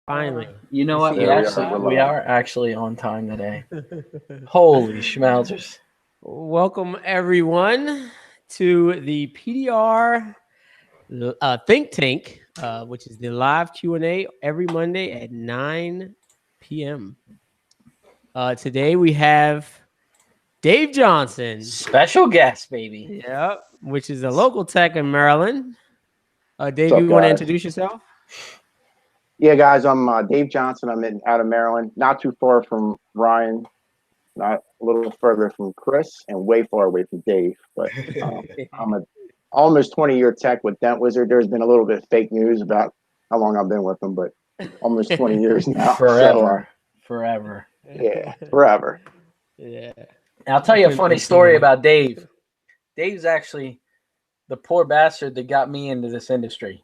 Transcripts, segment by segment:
Finally. You know what? There We are actually on time today. Holy schmelzers. Welcome, everyone, to the PDR Think Tank, which is the live Q&A every Monday at 9 p.m. Today we have Dave Johnson. Special guest, baby. Yep, which is a local tech in Maryland. Dave, What's up, you want to guys? introduce yourself? Yeah, guys, I'm Dave Johnson. I'm out of Maryland, not too far from Ryan, not a little further from Chris, and way far away from Dave. But I'm a almost 20-year tech with Dent Wizard. There's been a little bit of fake news about how long I've been with them, but almost 20 years now. Forever. Forever. Yeah, forever. Yeah. I'll tell you a funny story about Dave. Dave's actually the poor bastard that got me into this industry.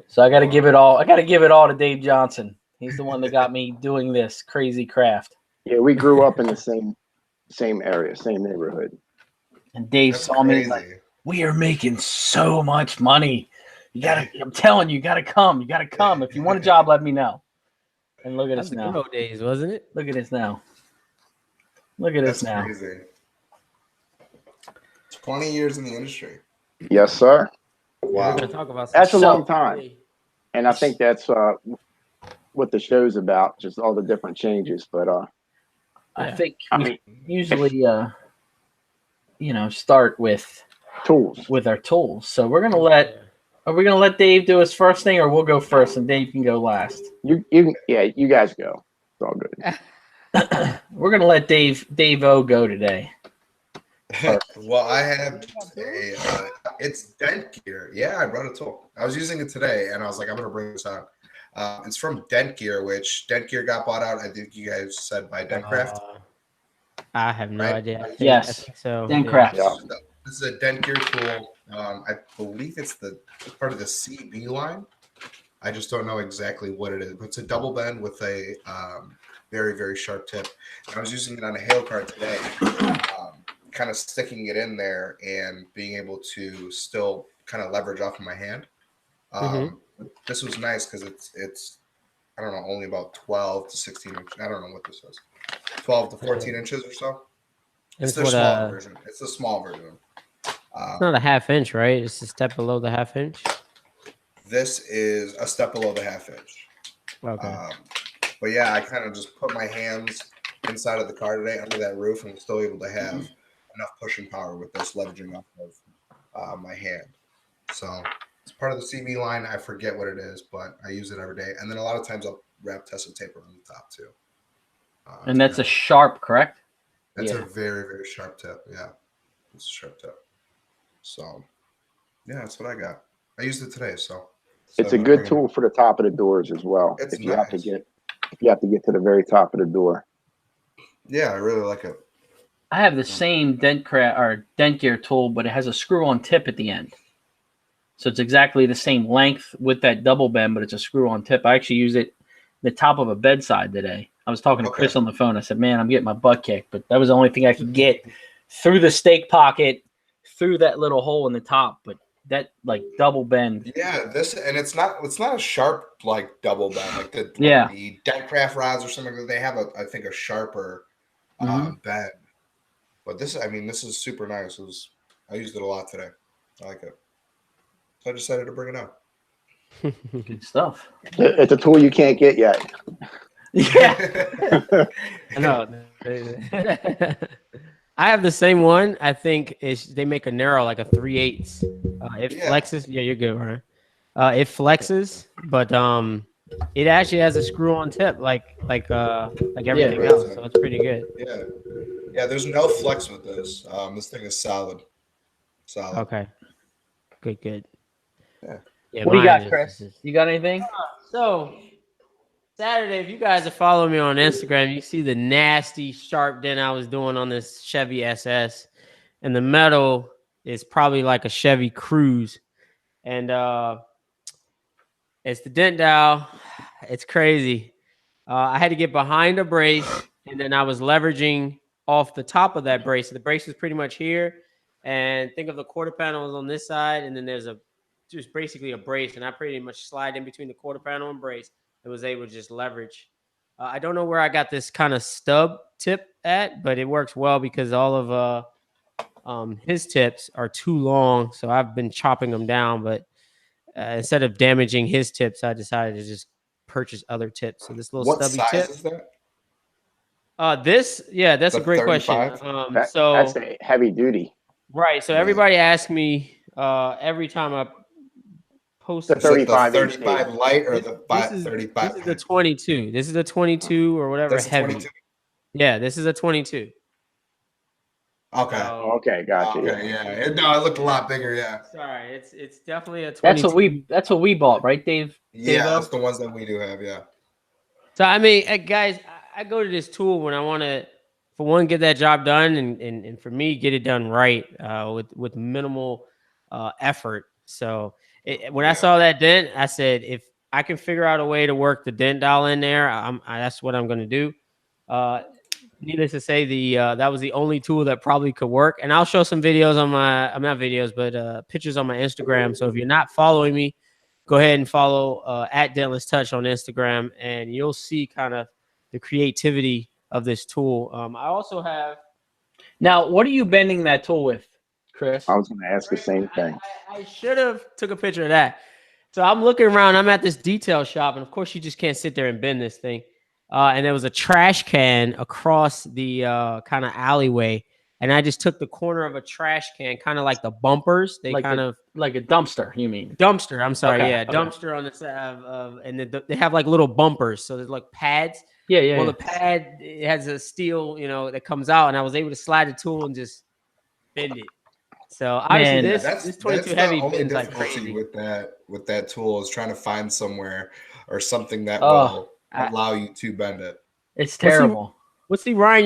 So I got to give it all. I got to give it all to Dave Johnson. He's the one that got me doing this crazy craft. Yeah, we grew up in the same area, same neighborhood. And Dave saw me like, we are making so much money. You gotta. I'm telling you, you gotta come. You gotta come. If you want a job, let me know. And look at us now. Good old days, wasn't it? Look at us now. Look at us now. Crazy. 20 years in the industry. Yes, sir. Wow. We're gonna talk about That's a long time. And I think that's what the show's about, just all the different changes. But I think we usually start with tools. With our tools. So we're gonna are we gonna let Dave do his first thing, or we'll go first and Dave can go last? You guys go. It's all good. We're gonna let Dave O go today. Well, I have it's Dent Gear. Yeah, I brought a tool. I was using it today, and I was like, I'm gonna bring this out. It's from Dent Gear, which Dent Gear got bought out. I think you guys said by Dentcraft. I have no idea. I think so. Dentcraft. Yeah. This is a Dent Gear tool. I believe it's part of the CB line. I just don't know exactly what it is. But it's a double bend with a very, very sharp tip. And I was using it on a hail card today. Kind of sticking it in there and being able to still kind of leverage off of my hand. This was nice because it's I don't know, only about 12 to 16 inches. I don't know what this is. 12 to 14 inches or so. It's the small version. It's the small version. It's not a half inch, right? It's a step below the half inch. This is a step below the half inch. Okay. But yeah, I kind of just put my hands inside of the car today under that roof and was still able to have enough pushing power with this leveraging off of my hand. So it's part of the CB line. I forget what it is, but I use it every day. And then a lot of times I'll wrap tested tape around the top too. And that's a sharp, correct? That's a very, very sharp tip. Yeah, it's a sharp tip. So yeah, that's what I got. I used it today, so it's a good tool for the top of the doors as well. It's if you have to get to the very top of the door. Yeah, I really like it. I have the same Dent Gear tool, but it has a screw-on tip at the end. So it's exactly the same length with that double bend, but it's a screw-on tip. I actually use it the top of a bedside today. I was talking to Chris on the phone. I said, man, I'm getting my butt kicked, but that was the only thing I could get through the stake pocket, through that little hole in the top. But that like double bend. Yeah, it's not a sharp like double bend like the Dentcraft rods or something. They have I think a sharper bend. But this is super nice. I used it a lot today. I like it. So I decided to bring it out. Good stuff. It's a tool you can't get yet. Yeah. I know. I have the same one. I think they make a narrow like a 3/8. It flexes. Yeah, you're good, right? It flexes, but it actually has a screw-on tip like everything else. So it's pretty good. Yeah. There's no flex with this. This thing is solid. Okay. Good. Yeah. What do you got, Chris? You got anything? So Saturday, if you guys are following me on Instagram, you see the nasty sharp dent I was doing on this Chevy SS, and the metal is probably like a Chevy Cruze, and it's the dent dial. It's crazy. I had to get behind a brace, and then I was leveraging off the top of that brace. The brace was pretty much here, and think of the quarter panels on this side, and then there's just basically a brace, and I pretty much slide in between the quarter panel and brace, and was able to just leverage. I don't know where I got this kind of stub tip at, but it works well because all of his tips are too long, so I've been chopping them down. But instead of damaging his tips, I decided to just purchase other tips. So this little What stubby size tip. is that? That's The a great question. 35? That's So the heavy duty. right, so Yeah. everybody asks me every time I post The a Is it the 35 inch 35 light or This, the this is 35 this is the heavy? 22. This is the 22 or whatever That's the heavy. 22. Yeah, this is a 22. Okay. So Okay, gotcha. Okay, yeah. No, it looked a lot bigger, yeah. sorry, it's definitely a 22. That's what we bought, right, Dave? Yeah, Davo? that's the ones that we do have, yeah. So I mean, guys, I go to this tool when I want to, for one, get that job done, and for me, get it done right with minimal effort. So when I Yeah. saw that dent, I said, if I can figure out a way to work the dent dial in there, that's what I'm going to do. Needless to say, that was the only tool that probably could work. And I'll show some videos on my, I'm not videos, but pictures on my Instagram. So if you're not following me, go ahead and follow at Dentless Touch on Instagram, and you'll see kind of the creativity of this tool. I also have. Now, what are you bending that tool with, Chris? I was going to ask the same thing. I should have took a picture of that. So I'm looking around. I'm at this detail shop, and of course, you just can't sit there and bend this thing. And there was a trash can across the kind of alleyway, and I just took the corner of a trash can, kind of like the bumpers. They Like kind of like a dumpster, you mean? dumpster. I'm sorry, Okay, yeah, okay. dumpster on the side and they have like little bumpers, so there's like pads. Yeah, yeah. Well, yeah. the pad, it has a steel, that comes out, and I was able to slide the tool and just bend it. So obviously, Man, this 22 the heavy only bends like difficulty crazy. with that tool is trying to find somewhere or something that Oh, will allow you to bend it. It's Well, see- terrible. Well, see, Ryan,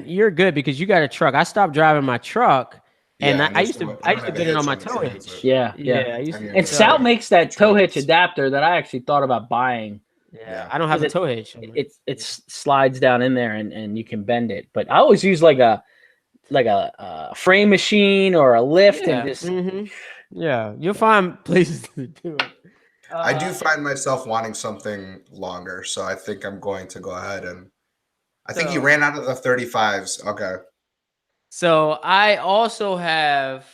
you're good because you got a truck. I stopped driving my truck, and Yeah, I used to don't bend have it a on my hitch tow the hitch. transit. Yeah, yeah. I used to. And so- Sal makes that tow hitch Trans. adapter that I actually thought about buying. Yeah, I don't have a tow hitch. It slides down in there and you can bend it. But I always use like a frame machine or a lift Yeah, and just yeah, you'll find places to do it. I do find myself wanting something longer, so I think I'm going to go ahead and. I think you So- ran out of the 35s. Okay. So I also have.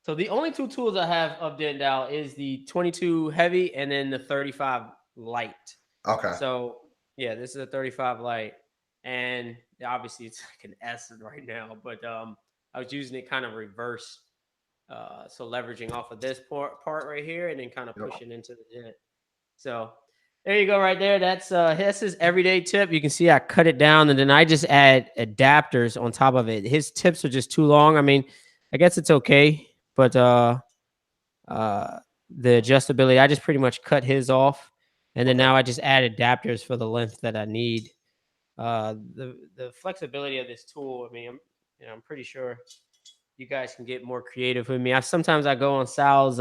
So the only two tools I have of dent dial is the 22 heavy and then the 35 light. Okay. So yeah, this is a 35 light, and obviously it's like an S right now, but I was using it kind of reverse, so leveraging off of this part right here, and then kind of pushing into the dent. So there you go, right there. That's his everyday tip. You can see I cut it down, and then I just add adapters on top of it. His tips are just too long. I mean, I guess it's okay, but the adjustability, I just pretty much cut his off, and then now I just add adapters for the length that I need. The flexibility of this tool, I mean, I'm pretty sure you guys can get more creative with me. Sometimes I go on Sal's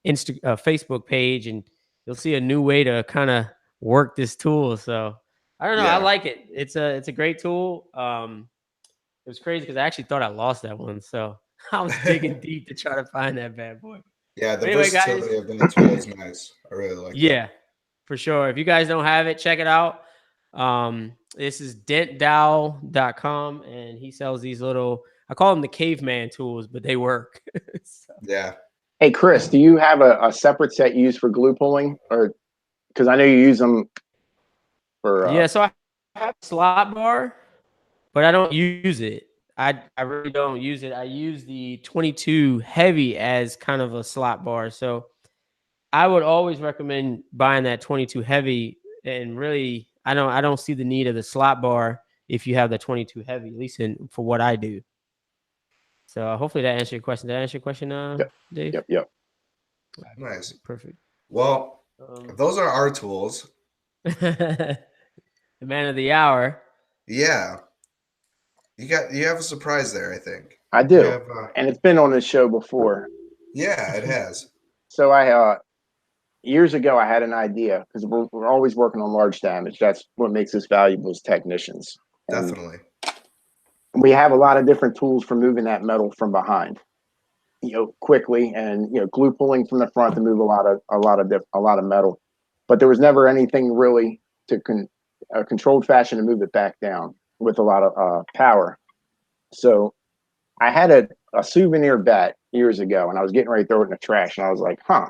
Facebook page, and you'll see a new way to kind of work this tool. So I don't know. I Yeah. like it. It's a great tool. It was crazy because I actually thought I lost that one. So I was digging deep to try to find that bad boy. Yeah, the But anyway, versatility guys, of that tool is nice. I really like it. yeah, for sure. If you guys don't have it, check it out. This is dentdial.com, and he sells these little, I call them the caveman tools, but they work. So, Yeah. Hey, Chris, do you have a separate set used for glue pulling, or because I know you use them for? yeah, so I have a slot bar, but I don't use it. I really don't use it. I use the 22 heavy as kind of a slot bar. So I would always recommend buying that 22 heavy, and really I don't see the need of the slot bar if you have the 22 heavy, at least for what I do. So hopefully that answered your question. Did that answer your question, Dave? Yep. Nice. Perfect. Well, those are our tools. The man of the hour. Yeah. You have a surprise there, I think. I do, You have, and it's been on this show before. yeah, it has. So I years ago I had an idea because we're always working on large damage. That's what makes us valuable as technicians. And Definitely. we have a lot of different tools for moving that metal from behind, quickly, and glue pulling from the front to move a lot of metal. but there was never anything really to a controlled fashion to move it back down with a lot of power. So I had a souvenir bat years ago, and I was getting ready to throw it in the trash, and I was like, huh,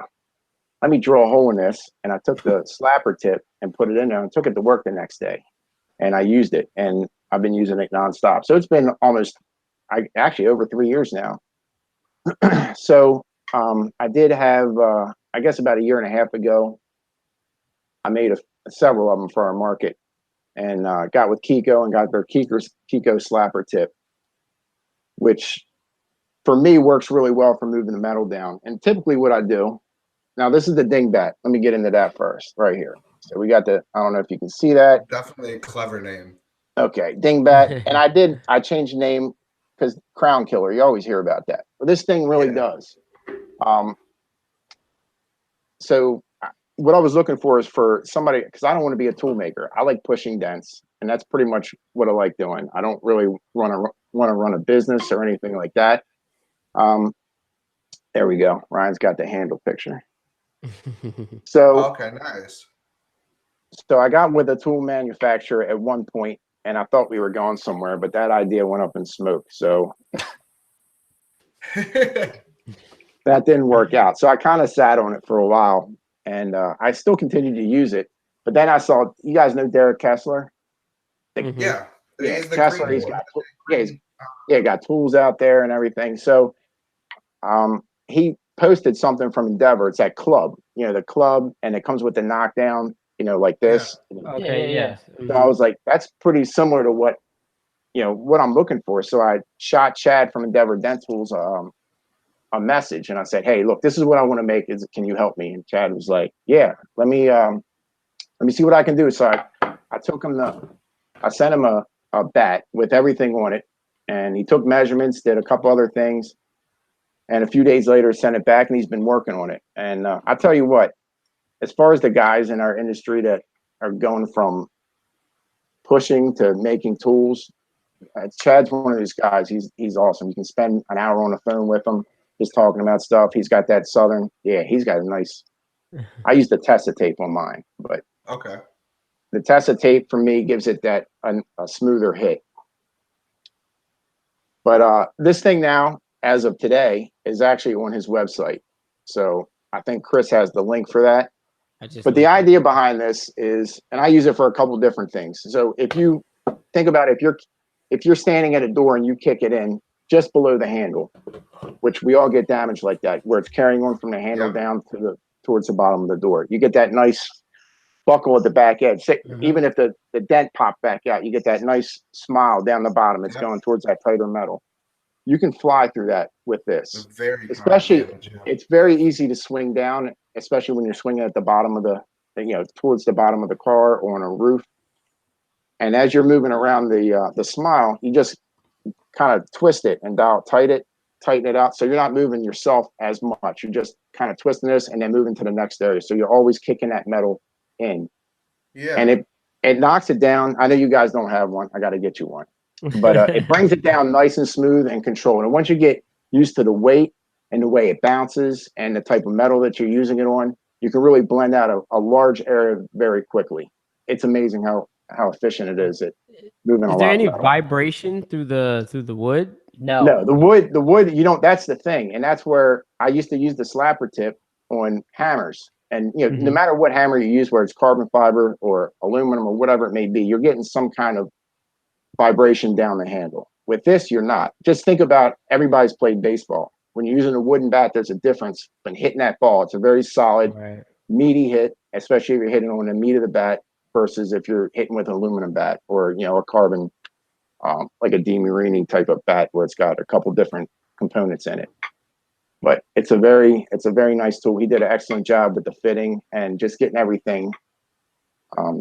let me draw a hole in this. And I took the slapper tip and put it in there and took it to work the next day. And I used it, and I've been using it nonstop. So it's been almost, actually over 3 years now. So I did have, I guess about a year and a half ago, I made several of them for our market, and got with Kiko and got their Kiko slapper tip, which for me works really well for moving the metal down. And typically what I do, now this is the Dingbat. Let me get into that first, right here. So we got the, I don't know if you can see that. Definitely a clever name. Okay, Dingbat. And I changed the name because Crown Killer, you always hear about that. But this thing really does. So what I was looking for is for somebody, because I don't want to be a tool maker. I like pushing dents, and that's pretty much what I like doing. I don't really want to run a business or anything like that. There we go. Ryan's got the handle picture. So okay, nice. So I got with a tool manufacturer at one point, and I thought we were going somewhere, but that idea went up in smoke. So that didn't work out. So I kind of sat on it for a while, and I still continued to use it. But then I saw, you guys know Derek Kessler? Yeah. Kessler, he's got tools out there and everything. So he posted something from Endeavor. It's that club, the club, and it comes with the knockdown, like this. Okay, yeah. So I was like, that's pretty similar to what I'm looking for. So I shot Chad from Endeavor Dent Tools a message, and I said, hey, look, this is what I want to make. Can you help me? And Chad was like, yeah, let me see what I can do. So I took him I sent him a bat with everything on it, and he took measurements, did a couple other things, and a few days later sent it back, and he's been working on it. And I tell you what, as far as the guys in our industry that are going from pushing to making tools, Chad's one of these guys. He's awesome. You can spend an hour on the phone with him just talking about stuff. He's got that Southern, he's got a nice, I use the Tessa tape on mine, but okay, the Tessa tape for me gives it that a smoother hit. But this thing now, as of today, is actually on his website. So I think Chris has the link for that. But the idea behind this is, and I use it for a couple different things. So if you think about it, if you're standing at a door and you kick it in just below the handle, which we all get damage like that, where it's carrying on from the handle down towards the bottom of the door, you get that nice buckle at the back edge. Even if the dent popped back out, you get that nice smile down the bottom. It's going towards that tighter metal. You can fly through that with this. It's very easy to swing down, especially when you're swinging at the bottom of towards the bottom of the car or on a roof. And as you're moving around the smile, you just kind of twist it and tighten it out. So you're not moving yourself as much. You're just kind of twisting this and then moving to the next area. So you're always kicking that metal in. Yeah. And it knocks it down. I know you guys don't have one. I got to get you one. But it brings it down nice and smooth and controlled. And once you get used to the weight and the way it bounces and the type of metal that you're using it on, you can really blend out a large area very quickly. It's amazing how efficient it is at moving a lot. Is there any vibration through the wood? No, the wood, that's the thing. And that's where I used to use the slapper tip on hammers. And no matter what hammer you use, whether it's carbon fiber or aluminum or whatever it may be, you're getting some kind of vibration down the handle. With this, you're not. Just think about, everybody's played baseball. When you're using a wooden bat, there's a difference when hitting that ball. It's a very solid, meaty hit, especially if you're hitting on the meat of the bat versus if you're hitting with an aluminum bat or a carbon, like a DeMarini type of bat where it's got a couple different components in it. But it's a very nice tool. He did an excellent job with the fitting and just getting everything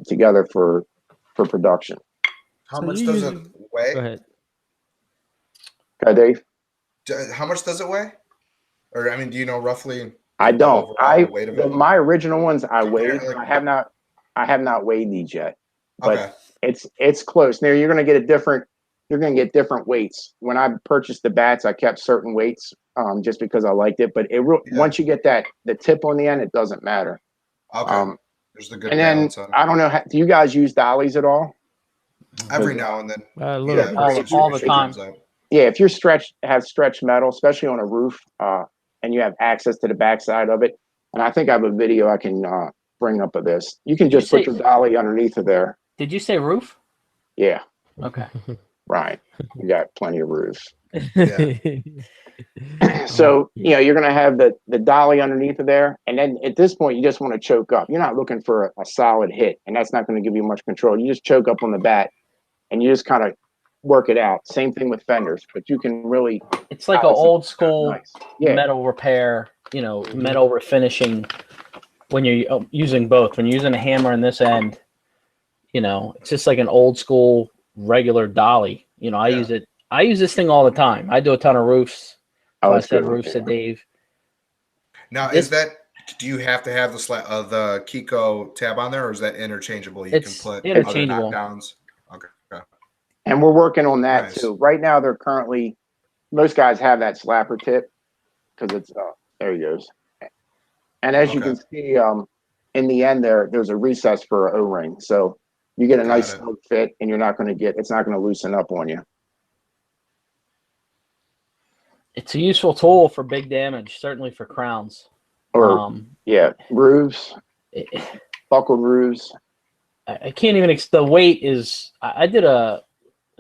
together for production. How much does it weigh? Go ahead. Dave? How much does it weigh? Or do you know roughly? I don't. My original ones I weighed. I have not weighed these yet. But it's close. Now you're gonna get different weights. When I purchased the bats, I kept certain weights just because I liked it. But once you get the tip on the end, it doesn't matter. Okay. There's the good And then balance on it. I don't know, do you guys use dollies at all? Every now and then. A little bit. all the time. Yeah, if you're have stretched metal, especially on a roof, and you have access to the backside of it, and I think I have a video I can bring up of this. You can just put your dolly underneath of there. Did you say roof? Yeah. Okay. Right. You got plenty of roofs. Yeah. So, you're going to have the dolly underneath of there. And then at this point, you just want to choke up. You're not looking for a solid hit, and that's not going to give you much control. You just choke up on the bat, and you just kind of work it out. Same thing with fenders, but you can really. It's like an old school Yeah. metal repair, metal refinishing when you're using both. When you're using a hammer in this end, it's just like an old school regular dolly. I use it. I use this thing all the time. I do a ton of roofs. I said roofs to Dave. Now, do you have to have the Kiko tab on there, or is that interchangeable? You can put interchangeable. other knockdowns. Okay. And we're working on that Nice. too. Right now, most guys have that slapper tip because it's, there he goes. And as you can see, in the end there's a recess for an O-ring. So you get a nice snug fit, and it's not going to loosen up on you. It's a useful tool for big damage, certainly for crowns. Or roofs, buckled roofs. I can't even. The weight is. I did a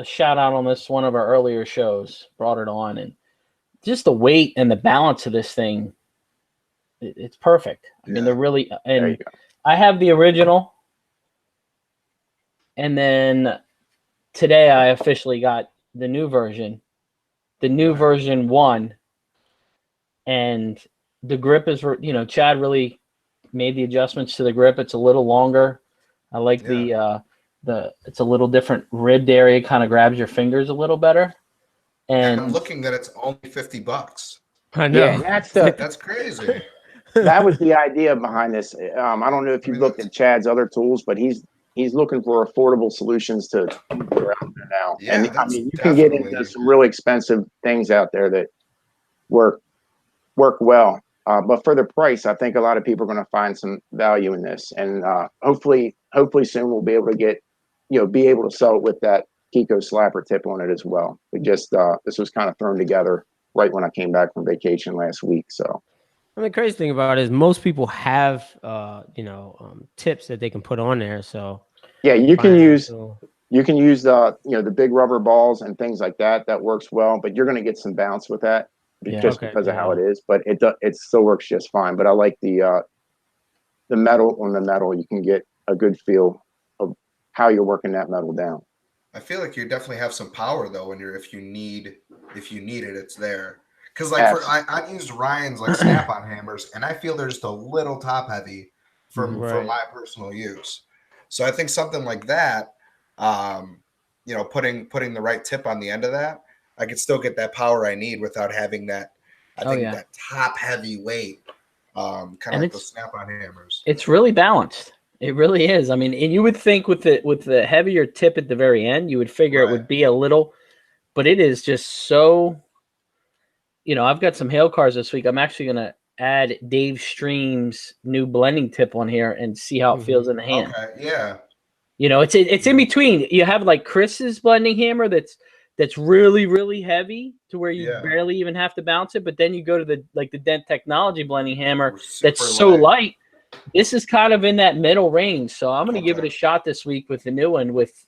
shout out on this one of our earlier shows. Brought it on, and just the weight and the balance of this thing. It's perfect. I mean, they're really. And I have the original, and then today I officially got the new version. The new version 1, and the grip is, Chad really made the adjustments to the grip. It's a little longer. I like it's a little different ribbed area, kind of grabs your fingers a little better. And I'm looking that it's only $50. I know. Yeah, that's crazy. That was the idea behind this. I don't know if you've looked at Chad's other tools, but he's looking for affordable solutions to that are out there now. Yeah, and I mean, you can get into some really expensive things out there that work well. But for the price, I think a lot of people are going to find some value in this. And hopefully soon we'll be able to be able to sell it with that Kiko slapper tip on it as well. We just, this was kind of thrown together right when I came back from vacation last week. So. And the crazy thing about it is most people have, tips that they can put on there. So yeah, you can use the big rubber balls and things like that. That works well, but you're going to get some bounce with that because of how it is. But it still works just fine. But I like the metal on the metal. You can get a good feel of how you're working that metal down. I feel like you definitely have some power though if you need it, it's there. Because I've used Ryan's snap-on hammers, and I feel they're just a little top heavy for my personal use. So I think something like that, putting the right tip on the end of that, I could still get that power I need without having that. That top heavy weight, kind of like the snap-on hammers. It's really balanced. It really is. I mean, and you would think with the heavier tip at the very end, you would figure it would be a little, but it is just so. I've got some hail cars this week. I'm actually going to add Dave Stream's new blending tip on here and see how it feels in the hand. Okay, yeah. It's in between. You have like Chris's blending hammer that's really, really heavy to where you barely even have to bounce it. But then you go to the Dent Technology blending hammer that's so light. This is kind of in that middle range. So I'm going to give it a shot this week with the new one with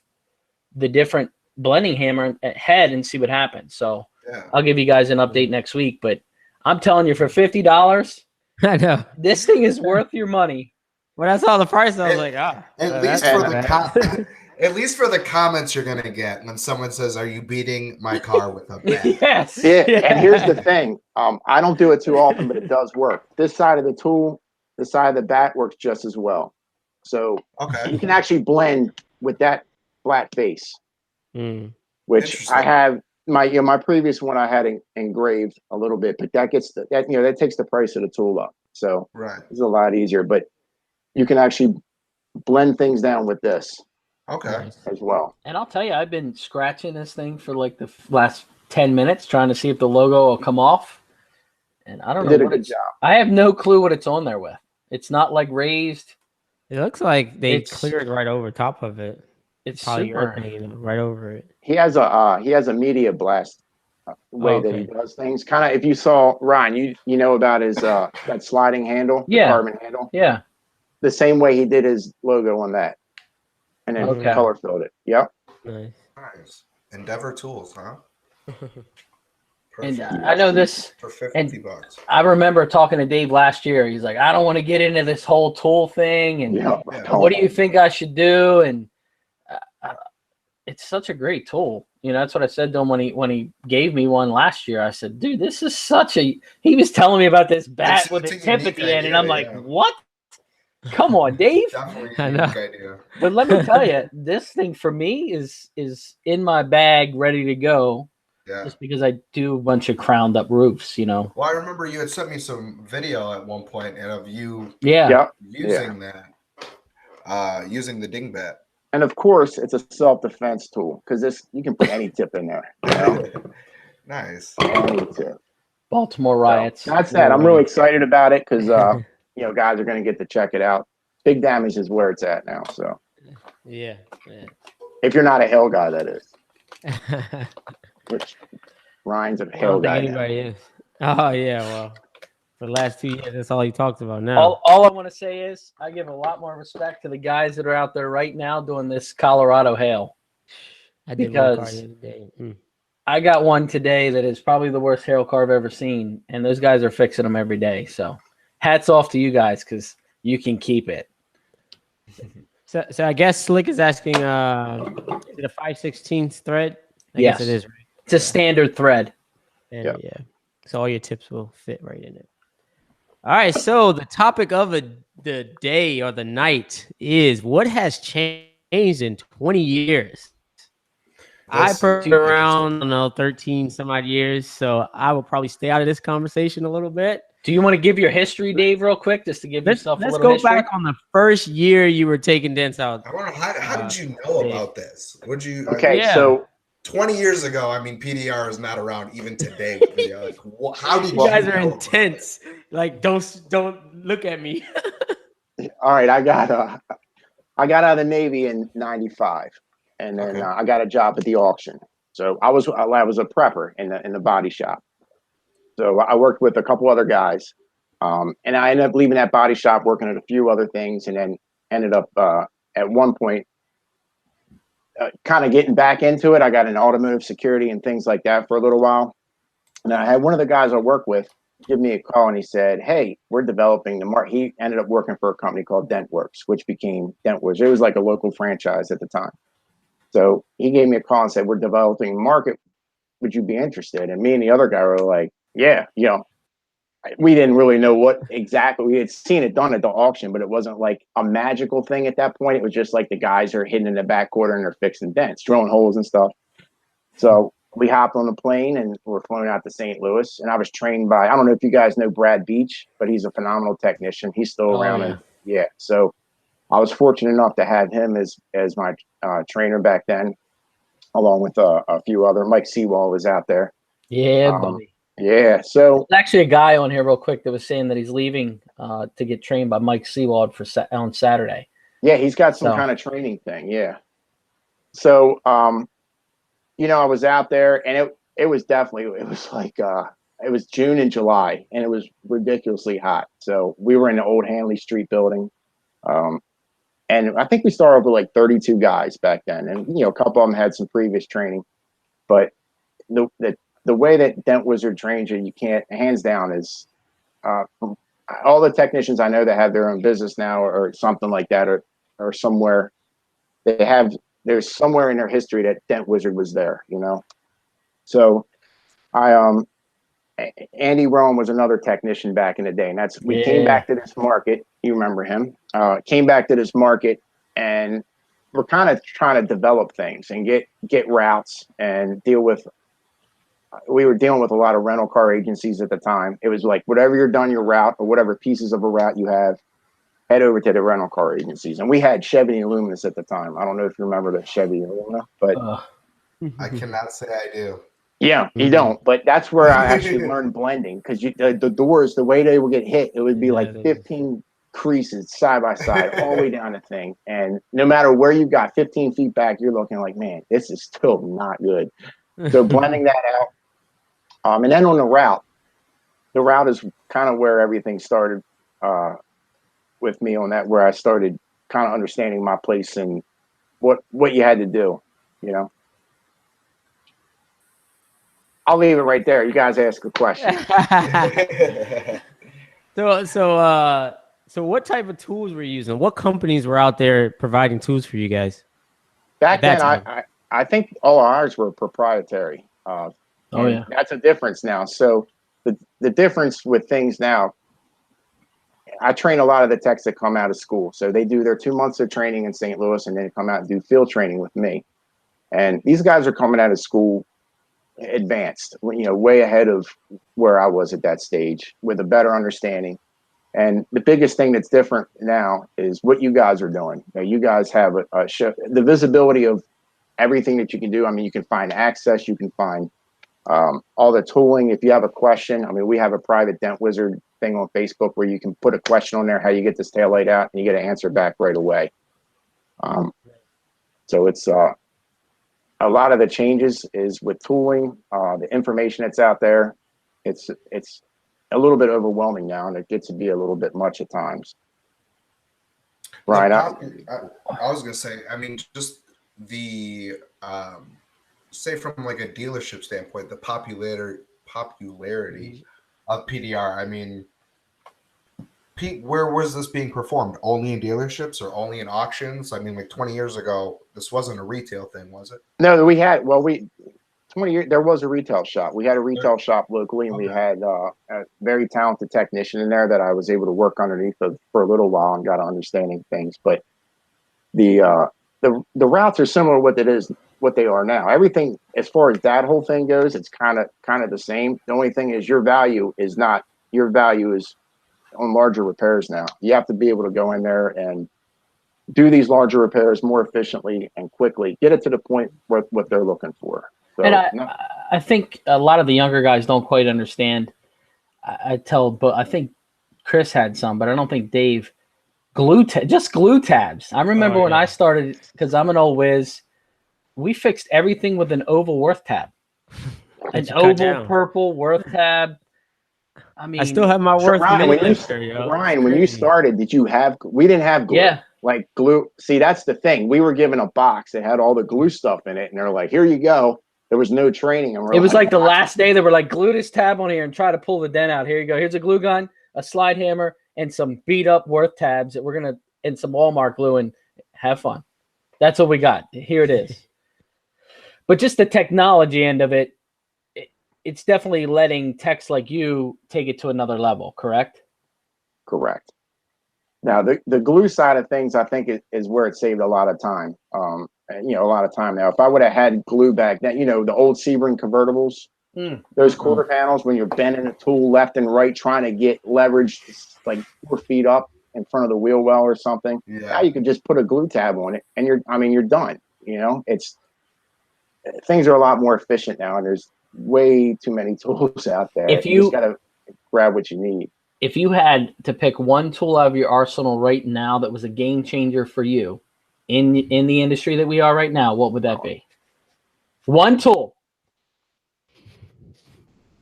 the different blending hammer head and see what happens. So I'll give you guys an update next week. But I'm telling you, for $50, I know this thing is worth your money. When I saw the price, I was like, at least for the comments you're gonna get when someone says, "Are you beating my car with a bat?" Yes. Yeah. And here's the thing: I don't do it too often, but it does work. This side of the tool, the side of the bat works just as well. So you can actually blend with that flat face, which I have. My previous one I had engraved a little bit, but that takes the price of the tool up. So it's a lot easier. But you can actually blend things down with this. As well. And I'll tell you, I've been scratching this thing for like the last 10 minutes trying to see if the logo will come off. And I don't know. You did a good job. I have no clue what it's on there with. It's not like raised. It looks like they It's cleared right over top of it. it's super. Polyurethane right over it. He has a media blast way that he Okay. does things. Kind of if you saw Ryan, you know about his that sliding handle, the Yeah, carbon handle. yeah. The same way he did his logo on that, and then Okay. color filled it. Yep. Nice. Nice. Endeavor Tools, huh? And Perfect. I know this, For and $50. I remember talking to Dave last year. He's like, I don't want to get into this whole tool thing, and Yeah. Yeah. what do you think I should do? And it's such a great tool. You know, that's what I said to him when he gave me one last year. I said, dude, this is such a. He was telling me about this bat with a tip at unique the end, and I'm idea, like, yeah. what? Come on, Dave. Definitely I a know. unique idea. But let me tell you, this thing for me is in my bag, ready to go. Yeah. Just because I do a bunch of crowned up roofs, you know. Well, I remember you had sent me some video at one point and of you Yeah. Yep. using that, using the Dingbat. And of course, it's a self-defense tool because you can put any tip in there. You know? Nice. Any tip. Baltimore riots. So that's that. I'm really excited about it because guys are going to get to check it out. Big Damage is where it's at now. So Yeah. if you're not a Hell guy, that is. Which Ryan's a I Hell don't think guy anybody now. is. Oh yeah, well, for the last 2 years, that's all he talks about now. All I want to say is I give a lot more respect to the guys that are out there right now doing this Colorado hail. I did one card because- the other day. I got one today that is probably the worst hail car I've ever seen, and those guys are fixing them every day. So hats off to you guys because you can keep it. So I guess Slick is asking, is it a 5/16 thread? I Yes. guess it is. Right? It's a standard thread. And Yep. yeah, so all your tips will fit right in it. All right, so the topic of the day or the night is what has changed in 20 years. I That's put interesting. around, I don't know, 13 some odd years, so I will probably stay out of this conversation a little bit. Do you want to give your history, Dave, real quick, just to give yourself a Let's little go history? back on the first year you were taking dents out. I wonder how did you know about this? Would you? Okay, Yeah. so 20 years ago, I mean, PDR is not around even today. With PDR. Like, how did You guys know are about intense. Like, don't look at me. all right, I got out of the Navy in '95, and then Okay. I got a job at the auction. So I was a prepper in the body shop. So I worked with a couple other guys, and I ended up leaving that body shop, working at a few other things, and then ended up at one point kind of getting back into it. I got in automotive security and things like that for a little while. And I had one of the guys I work with give me a call, and he said, "Hey, we're developing the market." He ended up working for a company called Dentworks, which became Dentworks. It was like a local franchise at the time. So he gave me a call and said, "We're developing a market. Would you be interested?" And me and the other guy were like, "Yeah, we didn't really know what exactly. We had seen it done at the auction, but it wasn't like a magical thing at that point. It was just like the guys are hidden in the back quarter and they're fixing dents, drilling holes and stuff." So we hopped on the plane and we're flown out to St. Louis. And I was trained by, I don't know if you guys know Brad Beach, but he's a phenomenal technician. He's still around. Yeah. And yeah, so I was fortunate enough to have him as my trainer back then, along with a few other. Mike Seawall was out there. Yeah, buddy. Yeah, so There's actually a guy on here real quick that was saying that he's leaving to get trained by Mike Seawald on Saturday. yeah, he's got some So- kind of training thing. Yeah. So, I was out there, and it was like it was June and July, and it was ridiculously hot. So we were in the old Hanley Street building, and I think we started with like 32 guys back then, and a couple of them had some previous training, but the way that Dent Wizard trains you can't, hands down, is all the technicians I know that have their own business now or something like that, or somewhere there's somewhere in their history that Dent Wizard was there, So Andy Rome was another technician back in the day, and we came back to this market. You remember him? Came back to this market, and we're kind of trying to develop things and get routes and deal with. We were dealing with a lot of rental car agencies at the time. It was like, whatever you're done your route or whatever pieces of a route you have, head over to the rental car agencies. And we had Chevy and Luminous at the time. I don't know if you remember the Chevy and Lumina, but I cannot say I do. yeah, you don't. But that's where I actually learned blending, because the doors, the way they would get hit, it would be like 15 creases side by side all the way down the thing. And no matter where you got 15 feet back, you're looking like, man, this is still not good. So blending that out. And then on the route is kind of where everything started with me on that, where I started kind of understanding my place and what you had to do, you know. I'll leave it right there. You guys ask a question. So what type of tools were you using? What companies were out there providing tools for you guys? Back then, I think all ours were proprietary. That's a difference now. So the difference with things now, I train a lot of the techs that come out of school. So they do their 2 months of training in St. Louis and then come out and do field training with me. And these guys are coming out of school advanced, you know, way ahead of where I was at that stage with a better understanding. And the biggest thing that's different now is what you guys are doing. You know, you guys have the visibility of everything that you can do. I mean, you can find access, you can find all the tooling. If you have a question, I mean, we have a private Dent Wizard thing on Facebook where you can put a question on there, how you get this tail light out, and you get an answer back right away. So it's a lot of the changes is with tooling, the information that's out there. It's a little bit overwhelming now, and it gets to be a little bit much at times. Right. I was gonna say, I mean, just the say from like a dealership standpoint, the popularity of PDR. I mean, Pete, where was this being performed? Only in dealerships or only in auctions? I mean, like 20 years ago, this wasn't a retail thing, was it? No, 20 years, there was a retail shop. We had a retail shop locally, and we had a very talented technician in there that I was able to work underneath of for a little while and got understanding things. But the routes are similar to what they are now. Everything as far as that whole thing goes, it's kind of the same. The only thing is your value is on larger repairs now. You have to be able to go in there and do these larger repairs more efficiently and quickly, get it to the point where what they're looking for. So, and I think a lot of the younger guys don't quite understand. But I think Chris had some, but I don't think Dave. Just glue tabs. I remember when I started, because I'm an old whiz, we fixed everything with an oval worth tab. An oval purple worth tab. I mean, I still have my worth. Ryan, when you started, we didn't have glue. Yeah. Like glue. See, that's the thing. We were given a box that had all the glue stuff in it, and they're like, here you go. There was no training. And it was like the last day they were like, glue this tab on here and try to pull the dent out. Here you go. Here's a glue gun, a slide hammer, and some beat up worth tabs that we're gonna and some Walmart glue and have fun. That's what we got. Here it is. But just the technology end of it, it's definitely letting techs like you take it to another level, correct? Correct. Now, the glue side of things, I think, is where it saved a lot of time. A lot of time now. If I would have had glue back then, the old Sebring convertibles, those quarter panels, when you're bending a tool left and right, trying to get leverage like 4 feet up in front of the wheel well or something. Yeah. Now you can just put a glue tab on it, and you're done. Things are a lot more efficient now, and there's way too many tools out there. You just gotta grab what you need. If you had to pick one tool out of your arsenal right now that was a game changer for you in the industry that we are right now, what would that be? One tool.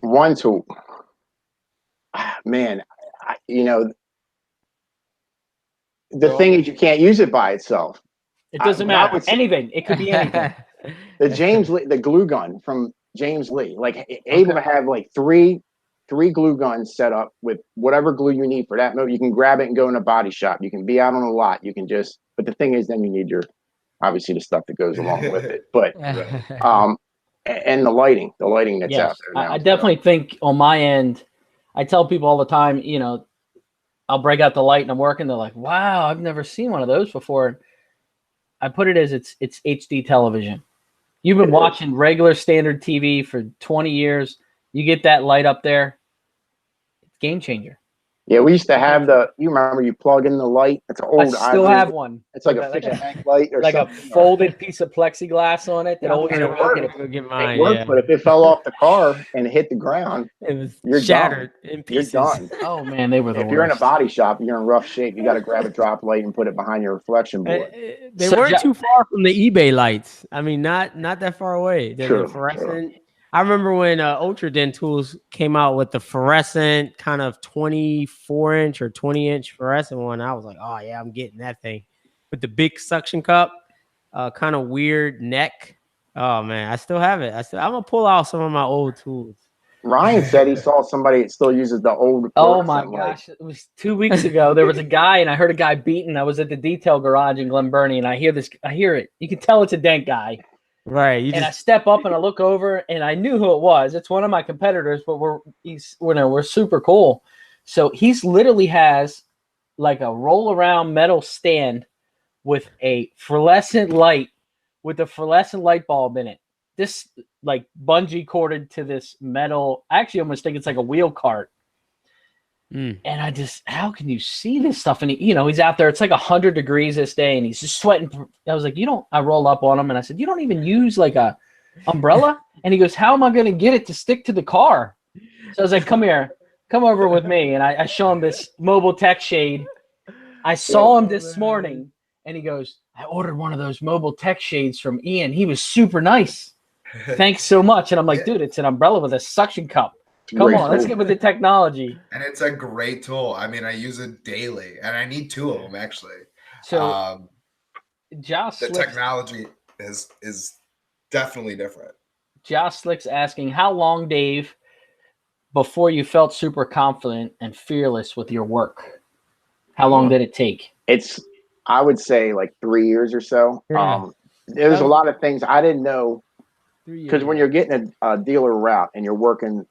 One tool. Man, the thing is you can't use it by itself. It doesn't matter. Anything. It could be anything. The glue gun from James Lee, able to have like three glue guns set up with whatever glue you need for that mode. You can grab it and go in a body shop. You can be out on a lot. You can but the thing is, then you need obviously the stuff that goes along with it. But and the lighting that's out there now. I definitely think on my end, I tell people all the time, I'll break out the light and I'm working. They're like, wow, I've never seen one of those before. I put it as it's HD television. You've been watching regular standard TV for 20 years. You get that light up there, it's game changer. Yeah, we used to have you remember you plug in the light? It's an I old still ivory. have one. It's like a fish tank light or like something. a folded piece of plexiglass on it that I'm always gonna worked. go get mine. It worked, Yeah, but if it fell off the car and hit the ground, it was you're shattered done. in You're pieces. done. Oh man, they were the If worst. you're in a body shop, you're in rough shape. You got to grab a drop light and put it behind your reflection board. They So weren't too far from the eBay lights. I mean, not that far away. The True, fluorescent. I remember when Ultra Den Tools came out with the fluorescent kind of 24-inch or 20-inch fluorescent one. I was like, oh yeah, I'm getting that thing with the big suction cup, kind of weird neck. Oh man, I still have it. I'm gonna pull out some of my old tools. Ryan said he saw somebody that still uses the old. Oh my fluorescent light. gosh! It was 2 weeks ago. There was a guy, and I heard a guy beaten. I was at the detail garage in Glen Burnie, and I hear it. You can tell it's a dent guy. Right. I step up and I look over, and I knew who it was. It's one of my competitors, but we're super cool. So he's literally has like a roll around metal stand with a fluorescent light with a fluorescent light bulb in it. This like bungee corded to this metal. I actually almost think it's like a wheel cart. And I just, how can you see this stuff? And he's out there. It's like 100 degrees this day, and he's just sweating. I was like, I roll up on him, and I said, you don't even use like a umbrella? And he goes, how am I going to get it to stick to the car? So I was like, come here, come over with me. And I show him this mobile tech shade. I saw him this morning, and he goes, I ordered one of those mobile tech shades from Ian. He was super nice. Thanks so much. And I'm like, dude, it's an umbrella with a suction cup. Come on, let's get with the technology. And it's a great tool. I mean, I use it daily, and I need 2 of them actually. So, Josh the technology is definitely different. Josh Slick's asking, how long, Dave, before you felt super confident and fearless with your work? How long did it take? I would say like 3 years or so. Yeah. There's a lot of things I didn't know, because when you're getting a dealer route and you're working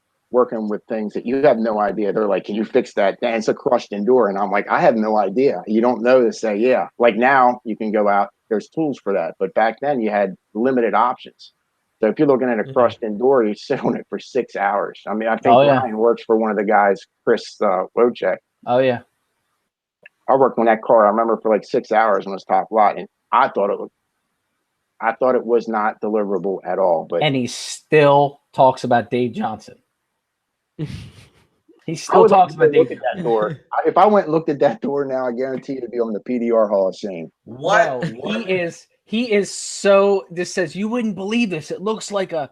with things that you have no idea, they're like, can you fix that? And it's a crushed in door. And I'm like, I have no idea. You don't know to say, yeah. Like now you can go out, there's tools for that. But back then you had limited options. So if you're looking at a crushed in door, you sit on it for 6 hours. I mean, I think Ryan works for one of the guys, Chris Wojcik. Oh, yeah. I worked on that car, I remember, for like 6 hours on his top lot. And I thought it was not deliverable at all. And he still talks about Dave Johnson. He still talks about Dave. Look at that door. If I went and looked at that door now, I guarantee it'd be on the PDR Hall of Shame. What? No, he is so. This says you wouldn't believe this. It looks like a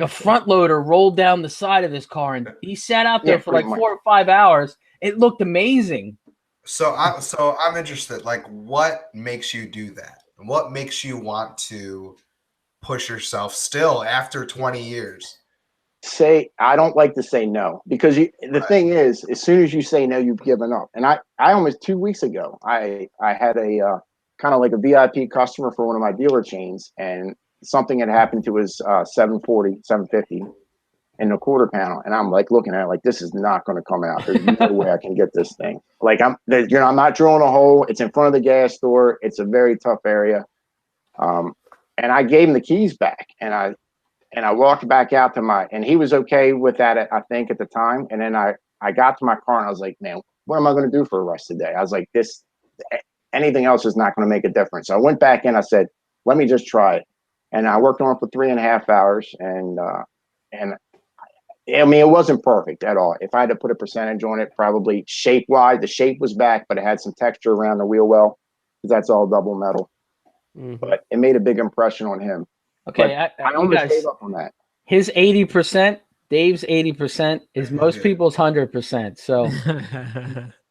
front loader rolled down the side of this car, and he sat out there for like 4 or 5 hours. It looked amazing. So I'm interested. Like, what makes you do that? What makes you want to push yourself still after 20 years? I don't like to say no, because the thing is, as soon as you say no, you've given up. And I almost 2 weeks ago, I had a kind of like a VIP customer for one of my dealer chains, and something had happened to his 750 in the quarter panel. And I'm like looking at it like, this is not going to come out. There's no way I can get this thing. Like I'm not drilling a hole. It's in front of the gas store. It's a very tough area. And I gave him the keys back, and I walked back out to and he was okay with that, I think, at the time. And then I got to my car, and I was like, man, what am I going to do for the rest of the day? I was like, anything else is not going to make a difference. So I went back in, I said, let me just try it. And I worked on it for 3.5 hours. And I mean, it wasn't perfect at all. If I had to put a percentage on it, probably shape-wise, the shape was back, but it had some texture around the wheel well, because that's all double metal. But it made a big impression on him. Okay, I almost gave up on that. His 80%, Dave's 80% is most people's 100%. So,